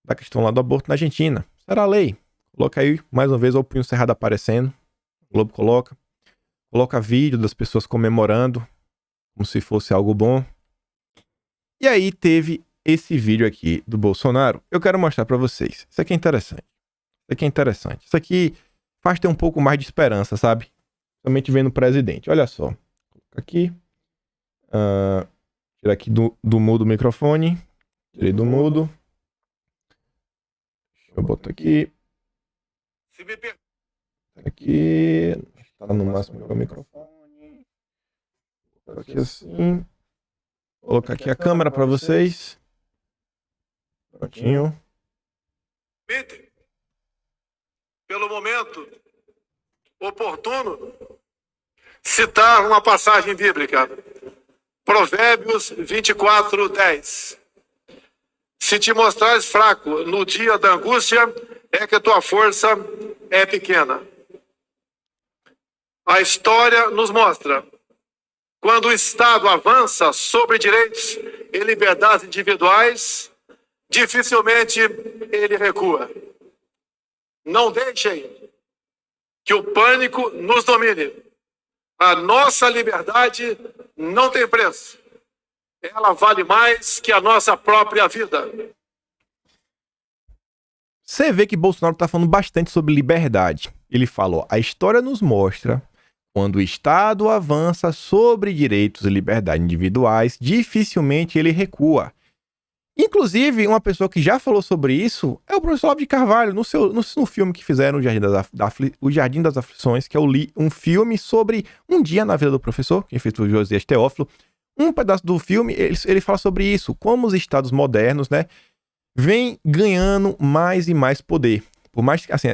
da questão lá do aborto na Argentina. Será lei. Coloca aí, mais uma vez, o punho cerrado aparecendo. O Globo coloca. Coloca vídeo das pessoas comemorando, como se fosse algo bom. E aí teve esse vídeo aqui do Bolsonaro. Eu quero mostrar pra vocês. Isso aqui é interessante. Isso aqui faz ter um pouco mais de esperança, sabe? Somente vendo o presidente. Olha só. Aqui. Tira aqui do mudo o microfone. Tirei do mudo. Deixa eu botar aqui. Aqui. Tá no máximo o microfone. Vou colocar aqui assim. Vou colocar aqui a câmera para vocês. Prontinho. Pelo momento oportuno, citar uma passagem bíblica. Provérbios 24:10. Se te mostrares fraco no dia da angústia, é que a tua força é pequena. A história nos mostra, quando o Estado avança sobre direitos e liberdades individuais, dificilmente ele recua. Não deixem que o pânico nos domine. A nossa liberdade não tem preço. Ela vale mais que a nossa própria vida. Você vê que Bolsonaro está falando bastante sobre liberdade. Ele falou, a história nos mostra, quando o Estado avança sobre direitos e liberdades individuais, dificilmente ele recua. Inclusive, uma pessoa que já falou sobre isso é o professor Olavo de Carvalho, no filme que fizeram, O Jardim das Aflições, que eu li um filme sobre um dia na vida do professor, quem fez o Josias Teófilo. Um pedaço do filme, ele fala sobre isso, como os estados modernos, né, vêm ganhando mais e mais poder. Por mais que, assim,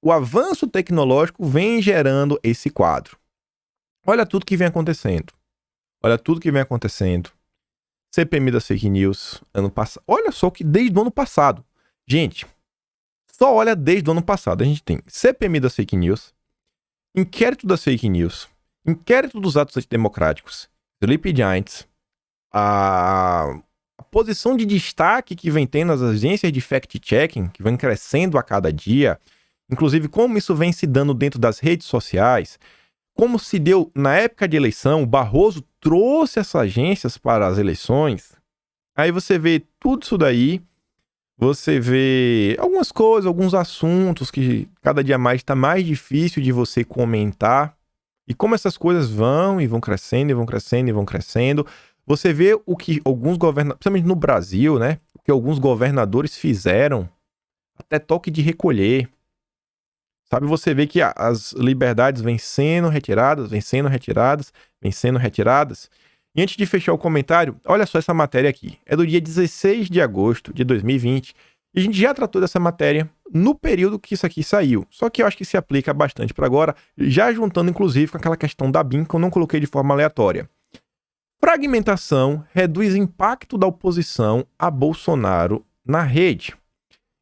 o avanço tecnológico vem gerando esse quadro. Olha tudo que vem acontecendo. CPMI das fake news, ano passado. Olha só que desde o ano passado. Gente, só olha desde o ano passado. A gente tem CPMI das fake news, inquérito das fake news, inquérito dos atos antidemocráticos, Sleep Giants, a posição de destaque que vem tendo as agências de fact-checking, que vem crescendo a cada dia, inclusive como isso vem se dando dentro das redes sociais, como se deu na época de eleição, o Barroso trouxe essas agências para as eleições. Aí você vê tudo isso daí, você vê algumas coisas, alguns assuntos que cada dia mais está mais difícil de você comentar. E como essas coisas vão crescendo. Você vê o que alguns governadores, principalmente no Brasil, né? O que alguns governadores fizeram, até toque de recolher. Sabe, você vê que as liberdades vêm sendo retiradas. E antes de fechar o comentário, olha só essa matéria aqui. É do dia 16 de agosto de 2020. E a gente já tratou dessa matéria no período que isso aqui saiu. Só que eu acho que se aplica bastante para agora, já juntando inclusive com aquela questão da BIM que eu não coloquei de forma aleatória. Fragmentação reduz impacto da oposição a Bolsonaro na rede.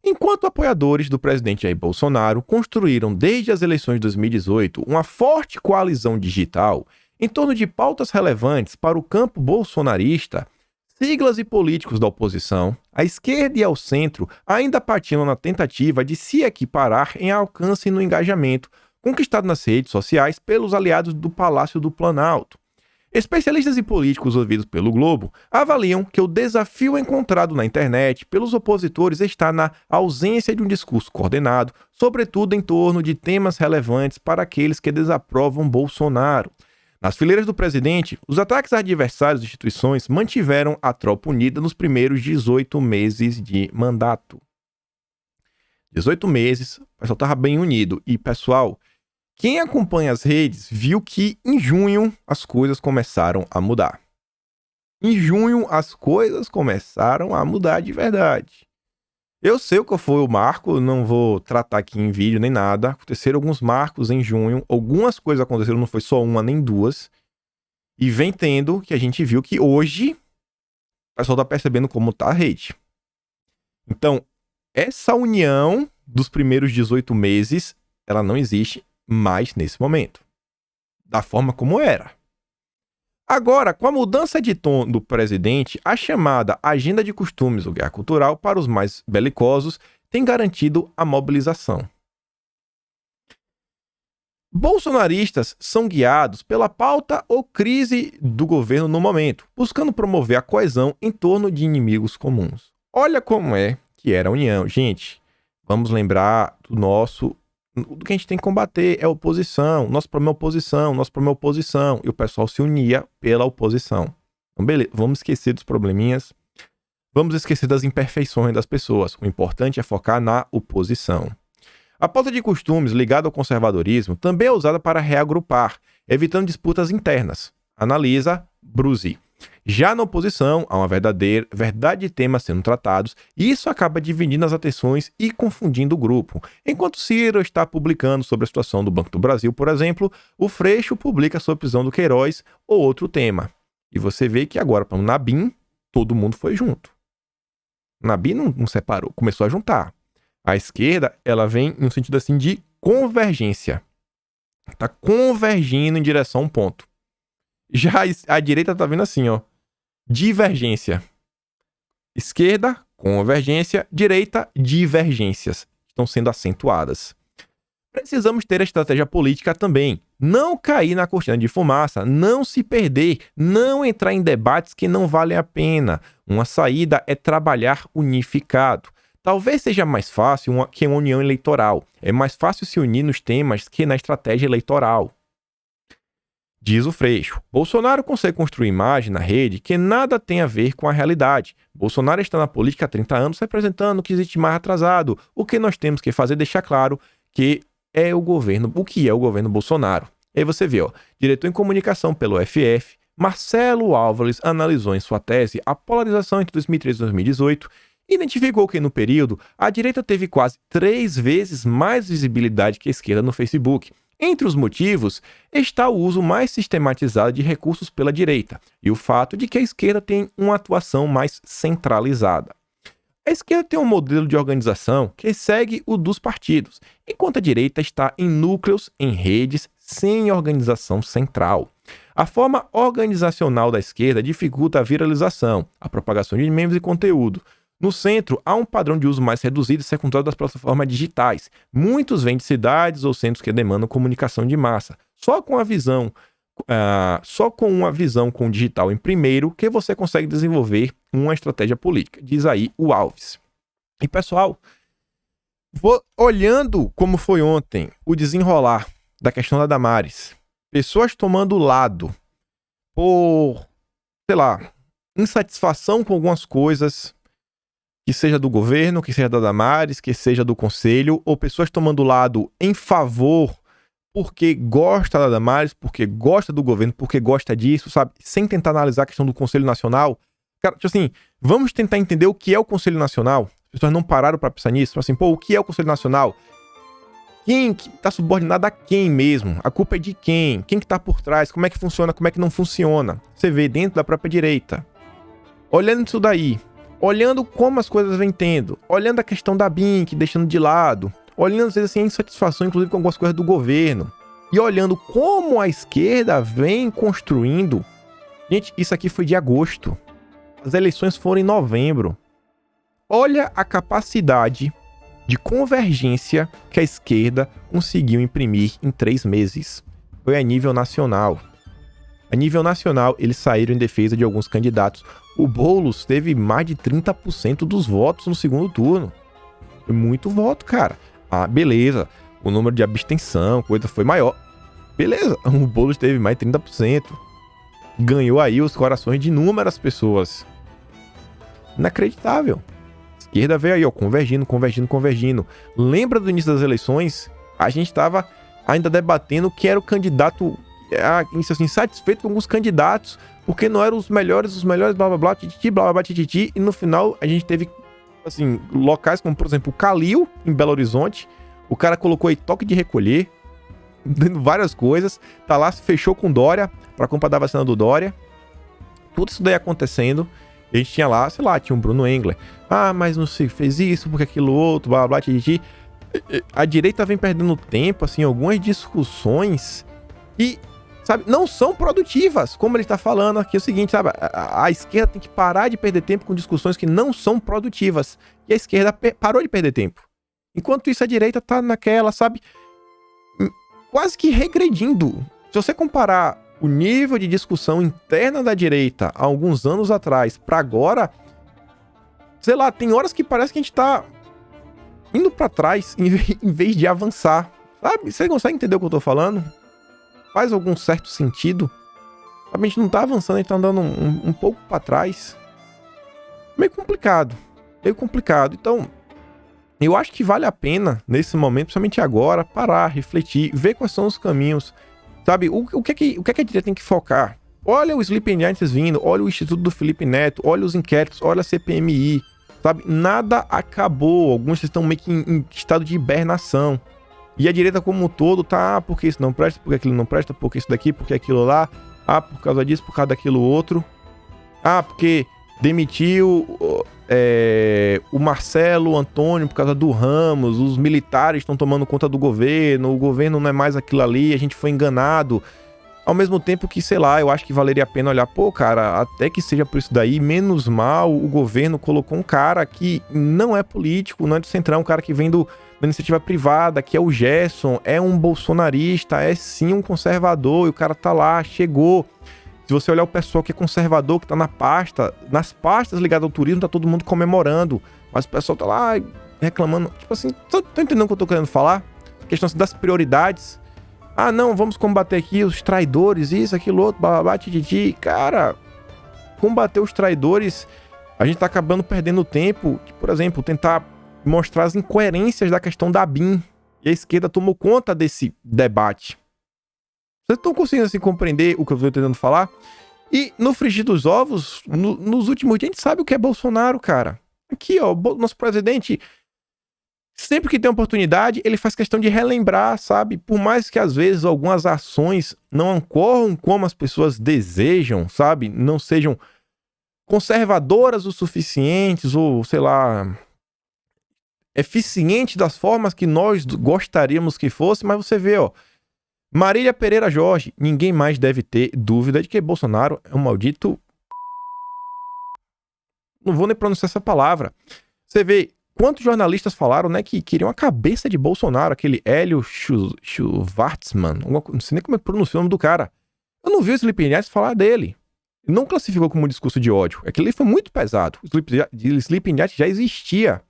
Enquanto apoiadores do presidente Jair Bolsonaro construíram desde as eleições de 2018 uma forte coalizão digital em torno de pautas relevantes para o campo bolsonarista, siglas e políticos da oposição, à esquerda e ao centro, ainda patinam na tentativa de se equiparar em alcance e no engajamento conquistado nas redes sociais pelos aliados do Palácio do Planalto. Especialistas e políticos ouvidos pelo Globo avaliam que o desafio encontrado na internet pelos opositores está na ausência de um discurso coordenado, sobretudo em torno de temas relevantes para aqueles que desaprovam Bolsonaro. Nas fileiras do presidente, os ataques a adversários e instituições mantiveram a tropa unida nos primeiros 18 meses de mandato. 18 meses, o pessoal tava bem unido. E, pessoal, quem acompanha as redes viu que em junho as coisas começaram a mudar. Em junho as coisas começaram a mudar de verdade. Eu sei o que foi o marco, não vou tratar aqui em vídeo nem nada. Aconteceram alguns marcos em junho, algumas coisas aconteceram, não foi só uma nem duas. E vem tendo que a gente viu que hoje o pessoal tá percebendo como tá a rede. Então, essa união dos primeiros 18 meses, ela não existe mais nesse momento. Da forma como era. Agora, com a mudança de tom do presidente, a chamada agenda de costumes ou guerra cultural para os mais belicosos tem garantido a mobilização. Bolsonaristas são guiados pela pauta ou crise do governo no momento, buscando promover a coesão em torno de inimigos comuns. Olha como é que era a união. Gente, vamos lembrar do que a gente tem que combater é a oposição. Nosso problema é oposição, nosso problema é oposição. E o pessoal se unia pela oposição. Então, beleza, vamos esquecer dos probleminhas. Vamos esquecer das imperfeições das pessoas. O importante é focar na oposição. A pauta de costumes ligada ao conservadorismo também é usada para reagrupar, evitando disputas internas. Analisa Brusi. Já na oposição, há uma verdade de temas sendo tratados, e isso acaba dividindo as atenções e confundindo o grupo. Enquanto Ciro está publicando sobre a situação do Banco do Brasil, por exemplo, o Freixo publica sobre a prisão do Queiroz ou outro tema. E você vê que agora, para o Nabim, todo mundo foi junto. O Nabim não separou, começou a juntar. A esquerda, ela vem no sentido assim de convergência. Está convergindo em direção a um ponto. Já a direita tá vendo assim, ó. Divergência. Esquerda, convergência. Direita, divergências. Estão sendo acentuadas. Precisamos ter a estratégia política também. Não cair na cortina de fumaça, não se perder, não entrar em debates que não valem a pena. Uma saída é trabalhar unificado. Talvez seja mais fácil que uma união eleitoral. É mais fácil se unir nos temas que na estratégia eleitoral. Diz o Freixo, Bolsonaro consegue construir imagem na rede que nada tem a ver com a realidade. Bolsonaro está na política há 30 anos representando o que existe mais atrasado. O que nós temos que fazer é deixar claro que é o que é o governo Bolsonaro. E aí você vê, ó, diretor em comunicação pelo FF, Marcelo Álvares analisou em sua tese a polarização entre 2013 e 2018 e identificou que no período a direita teve quase 3 vezes mais visibilidade que a esquerda no Facebook. Entre os motivos está o uso mais sistematizado de recursos pela direita e o fato de que a esquerda tem uma atuação mais centralizada. A esquerda tem um modelo de organização que segue o dos partidos, enquanto a direita está em núcleos, em redes, sem organização central. A forma organizacional da esquerda dificulta a viralização, a propagação de memes e conteúdo. No centro, há um padrão de uso mais reduzido e secundário das plataformas digitais. Muitos vêm de cidades ou centros que demandam comunicação de massa. Só com uma visão com o digital em primeiro que você consegue desenvolver uma estratégia política, diz aí o Alves. E pessoal, olhando como foi ontem o desenrolar da questão da Damares, pessoas tomando lado por, sei lá, insatisfação com algumas coisas, que seja do governo, que seja da Damares, que seja do conselho, ou pessoas tomando lado em favor porque gosta da Damares, porque gosta do governo, porque gosta disso, sabe? Sem tentar analisar a questão do Conselho Nacional. Cara, tipo assim, vamos tentar entender o que é o Conselho Nacional. As pessoas não pararam pra pensar nisso. Assim, pô, o que é o Conselho Nacional? Quem que tá subordinado a quem mesmo? A culpa é de quem? Quem que tá por trás? Como é que funciona? Como é que não funciona? Você vê dentro da própria direita. Olhando isso daí, olhando como as coisas vêm tendo, olhando a questão da BINC, deixando de lado, olhando às vezes assim a insatisfação, inclusive com algumas coisas do governo, e olhando como a esquerda vem construindo. Gente, isso aqui foi de agosto. As eleições foram em novembro. Olha a capacidade de convergência que a esquerda conseguiu imprimir em 3 meses. Foi a nível nacional. A nível nacional, eles saíram em defesa de alguns candidatos. O Boulos teve mais de 30% dos votos no segundo turno. Foi muito voto, cara. Ah, beleza. O número de abstenção, coisa foi maior. Beleza. O Boulos teve mais de 30%. Ganhou aí os corações de inúmeras pessoas. Inacreditável. esquerda veio aí, ó, convergindo. Lembra do início das eleições? A gente estava ainda debatendo quem era o candidato, assim, insatisfeito com alguns candidatos, porque não eram os melhores, blá blá blá, tititi, e no final a gente teve, assim, locais como, por exemplo, o Calil, em Belo Horizonte. O cara colocou aí toque de recolher, dando várias coisas, tá lá, se fechou com Dória, pra compra da vacina do Dória. Tudo isso daí acontecendo. A gente tinha lá, sei lá, tinha um Bruno Engler. Mas não se fez isso, porque aquilo outro, blá blá, tititi. A direita vem perdendo tempo, assim, algumas discussões que, sabe, não são produtivas, como ele tá falando aqui, é o seguinte, sabe, a esquerda tem que parar de perder tempo com discussões que não são produtivas, e a esquerda parou de perder tempo. Enquanto isso, a direita tá naquela, sabe, quase que regredindo. Se você comparar o nível de discussão interna da direita há alguns anos atrás pra agora, sei lá, tem horas que parece que a gente tá indo pra trás em vez de avançar, sabe? Você consegue entender o que eu tô falando? Faz algum certo sentido? A gente não tá avançando, a gente tá andando um pouco pra trás. Meio complicado. Então, eu acho que vale a pena, nesse momento, principalmente agora, parar, refletir, ver quais são os caminhos, sabe? O que é que a direita tem que focar? Olha o Sleeping Giants vindo, olha o Instituto do Felipe Neto, olha os inquéritos, olha a CPMI, sabe? Nada acabou. Alguns estão meio que em estado de hibernação. E a direita como um todo tá, porque isso não presta, porque aquilo não presta, porque isso daqui, porque aquilo lá. Por causa disso, por causa daquilo outro. Porque demitiu o Marcelo Antônio por causa do Ramos, os militares estão tomando conta do governo, o governo não é mais aquilo ali, a gente foi enganado. Ao mesmo tempo que, sei lá, eu acho que valeria a pena olhar, cara, até que seja por isso daí, menos mal, o governo colocou um cara que não é político, não é do Centrão, um cara que vem da iniciativa privada, que é o Gerson, é um bolsonarista, é sim um conservador, e o cara tá lá, chegou. Se você olhar o pessoal que é conservador, que tá nas pastas ligadas ao turismo, tá todo mundo comemorando, mas o pessoal tá lá reclamando, tipo assim, tá entendendo o que eu tô querendo falar? A questão assim, das prioridades. Não, vamos combater aqui os traidores, isso, aquilo, outro, bababá, tititi. Cara, combater os traidores, a gente tá acabando perdendo tempo de, por exemplo, tentar mostrar as incoerências da questão da BIM. E a esquerda tomou conta desse debate. Vocês estão conseguindo, assim, compreender o que eu tô tentando falar? E no frigir dos ovos, nos últimos dias, a gente sabe o que é Bolsonaro, cara. Aqui, ó, nosso presidente... Sempre que tem oportunidade, ele faz questão de relembrar, sabe? Por mais que às vezes algumas ações não ocorram como as pessoas desejam, sabe? Não sejam conservadoras o suficientes ou, sei lá, eficientes das formas que nós gostaríamos que fosse, mas você vê, ó, Marília Pereira Jorge, ninguém mais deve ter dúvida de que Bolsonaro é um maldito... Não vou nem pronunciar essa palavra. Você vê... Quantos jornalistas falaram, né, que queriam a cabeça de Bolsonaro, aquele Hélio Schwartzman, não sei nem como é que pronuncia o nome do cara. Eu não vi o Sleeping Giants falar dele. Não classificou como um discurso de ódio. Aquilo ali foi muito pesado. O Sleeping Giants já existia.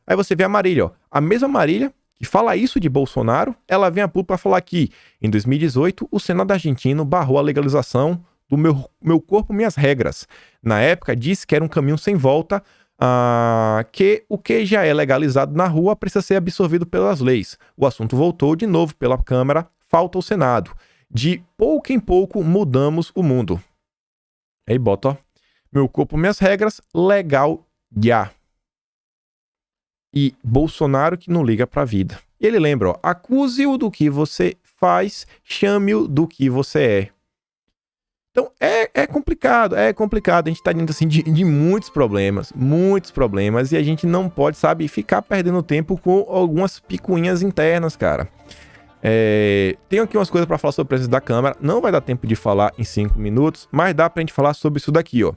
Aí você vê a Marília, ó. A mesma Marília que fala isso de Bolsonaro, ela vem a público para falar que, em 2018, o Senado argentino barrou a legalização do meu corpo, minhas regras. Na época, disse que era um caminho sem volta, que o que já é legalizado na rua precisa ser absorvido pelas leis. O assunto voltou de novo pela Câmara, falta o Senado. De pouco em pouco mudamos o mundo. Aí bota, ó. Meu corpo, minhas regras, legal já. E Bolsonaro que não liga pra vida. E ele lembra, ó, acuse-o do que você faz, chame-o do que você é. Então, é complicado, A gente tá dentro, assim, de muitos problemas, e a gente não pode, sabe, ficar perdendo tempo com algumas picuinhas internas, cara. Tenho aqui umas coisas pra falar sobre o presidente da Câmara, não vai dar tempo de falar em 5 minutos, mas dá pra gente falar sobre isso daqui, ó.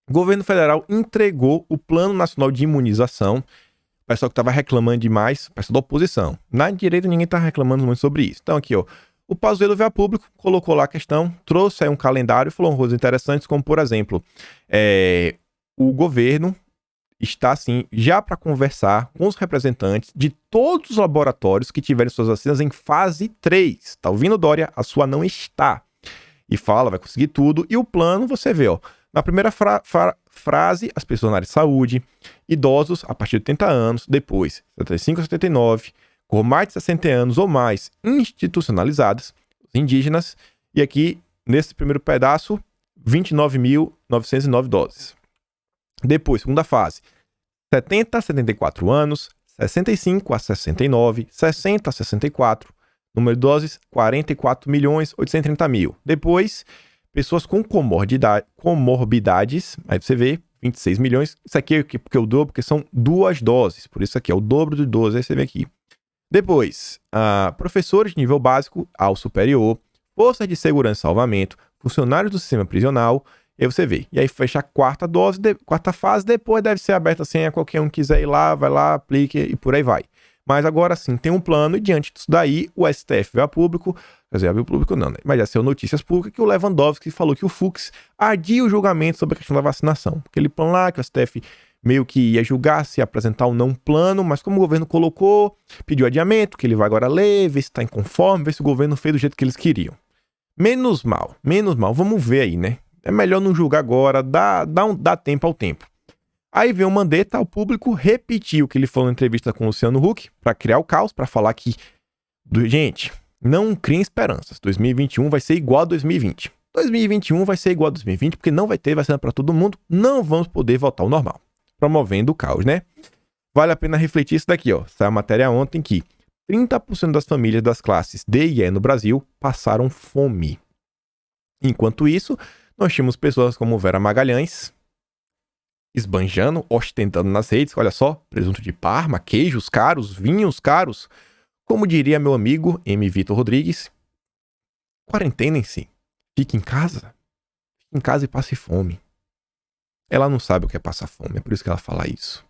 O governo federal entregou o Plano Nacional de Imunização, o pessoal que tava reclamando demais, o pessoal da oposição. Na direita ninguém tá reclamando muito sobre isso. Então aqui, ó. O Pazuello veio a público, colocou lá a questão, trouxe aí um calendário e falou coisas interessantes, como, por exemplo, o governo está, assim, já para conversar com os representantes de todos os laboratórios que tiverem suas vacinas em fase 3. Tá ouvindo, Dória? A sua não está. E fala, vai conseguir tudo. E o plano, você vê, ó, na primeira frase, as pessoas na área de saúde, idosos a partir de 80 anos, depois 75 a 79, com mais de 60 anos ou mais institucionalizadas, indígenas, e aqui, nesse primeiro pedaço, 29.909 doses. Depois, segunda fase, 70 a 74 anos, 65 a 69, 60 a 64, número de doses, 44.830.000. Depois, pessoas com comorbidades, aí você vê, 26 milhões. Isso aqui é porque eu dou, porque são 2 doses, por isso aqui é o dobro de 12, aí você vê aqui. Depois, professores de nível básico ao superior, forças de segurança e salvamento, funcionários do sistema prisional, e aí você vê. E aí fecha a quarta dose, quarta fase, depois deve ser aberta sem a qualquer um quiser ir lá, vai lá, aplique e por aí vai. Mas agora sim, tem um plano e diante disso daí, o STF veio a público, quer dizer, veio a público não, né? Mas já saiu notícias públicas que o Lewandowski falou que o Fux adia o julgamento sobre a questão da vacinação. Aquele plano lá que o STF meio que ia julgar se apresentar ou não um plano, mas como o governo colocou, pediu adiamento, que ele vai agora ler, ver se está inconforme, ver se o governo fez do jeito que eles queriam. Menos mal, vamos ver aí, né? É melhor não julgar agora, dá tempo ao tempo. Aí veio o Mandetta ao público, repetiu o que ele falou na entrevista com o Luciano Huck, para criar o caos, para falar que, gente, não criem esperanças, 2021 vai ser igual a 2020. 2021 vai ser igual a 2020, porque não vai ter vacina para todo mundo, não vamos poder voltar ao normal. Promovendo o caos, né? Vale a pena refletir isso daqui, ó. Saiu a matéria ontem que 30% das famílias das classes D e E no Brasil passaram fome. Enquanto isso, nós tínhamos pessoas como Vera Magalhães esbanjando, ostentando nas redes, olha só, presunto de Parma, queijos caros, vinhos caros. Como diria meu amigo M. Vitor Rodrigues, quarentenem-se, fique em casa e passe fome. Ela não sabe o que é passar fome, é por isso que ela fala isso.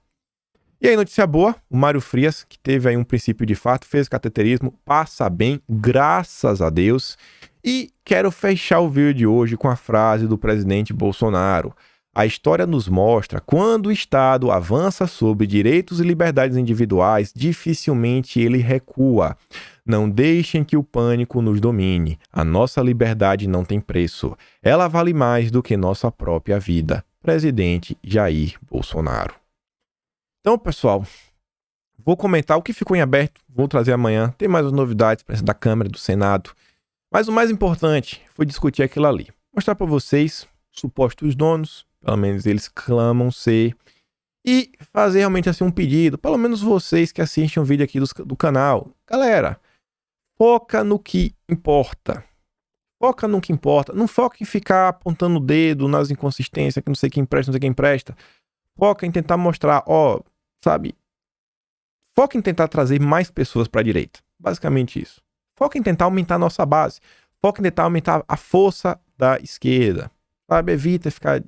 E aí, notícia boa, o Mário Frias, que teve aí um princípio de fato, fez cateterismo, passa bem, graças a Deus. E quero fechar o vídeo de hoje com a frase do presidente Bolsonaro. A história nos mostra, quando o Estado avança sobre direitos e liberdades individuais, dificilmente ele recua. Não deixem que o pânico nos domine. A nossa liberdade não tem preço. Ela vale mais do que nossa própria vida. Presidente Jair Bolsonaro. Então, pessoal, vou comentar o que ficou em aberto, vou trazer amanhã. Tem mais novidades da Câmara, do Senado. Mas o mais importante foi discutir aquilo ali. Mostrar para vocês, supostos donos, pelo menos eles clamam ser, e fazer realmente assim um pedido, pelo menos vocês que assistem o vídeo aqui do canal. Galera, foca no que importa. Foca no que importa. Não foca em ficar apontando o dedo nas inconsistências, que não sei quem presta, não sei quem presta. Foca em tentar mostrar, sabe? Foca em tentar trazer mais pessoas para a direita. Basicamente isso. Foca em tentar aumentar a nossa base. Foca em tentar aumentar a força da esquerda. Sabe? Evita ficar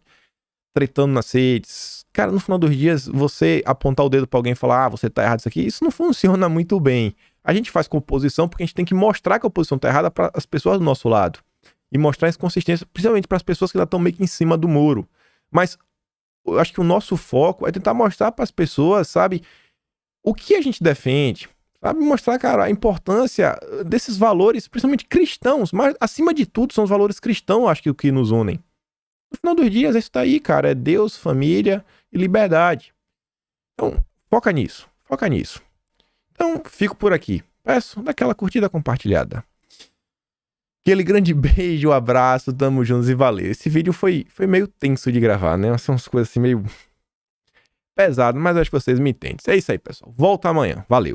tretando nas redes. Cara, no final dos dias, você apontar o dedo para alguém e falar, você tá errado isso aqui, isso não funciona muito bem. A gente faz com oposição porque a gente tem que mostrar que a oposição tá errada para as pessoas do nosso lado. E mostrar essa consistência, principalmente para as pessoas que ainda estão meio que em cima do muro. Mas eu acho que o nosso foco é tentar mostrar para as pessoas, sabe, o que a gente defende. Sabe, mostrar, cara, a importância desses valores, principalmente cristãos. Mas, acima de tudo, são os valores cristãos, acho que o que nos unem. No final dos dias, isso tá aí, cara. É Deus, família e liberdade. Então, foca nisso. Foca nisso. Então, fico por aqui. Peço daquela curtida compartilhada. Aquele grande beijo, abraço, tamo juntos e valeu. Esse vídeo foi meio tenso de gravar, né? São umas coisas assim meio pesado, mas acho que vocês me entendem. É isso aí, pessoal. Volta amanhã. Valeu.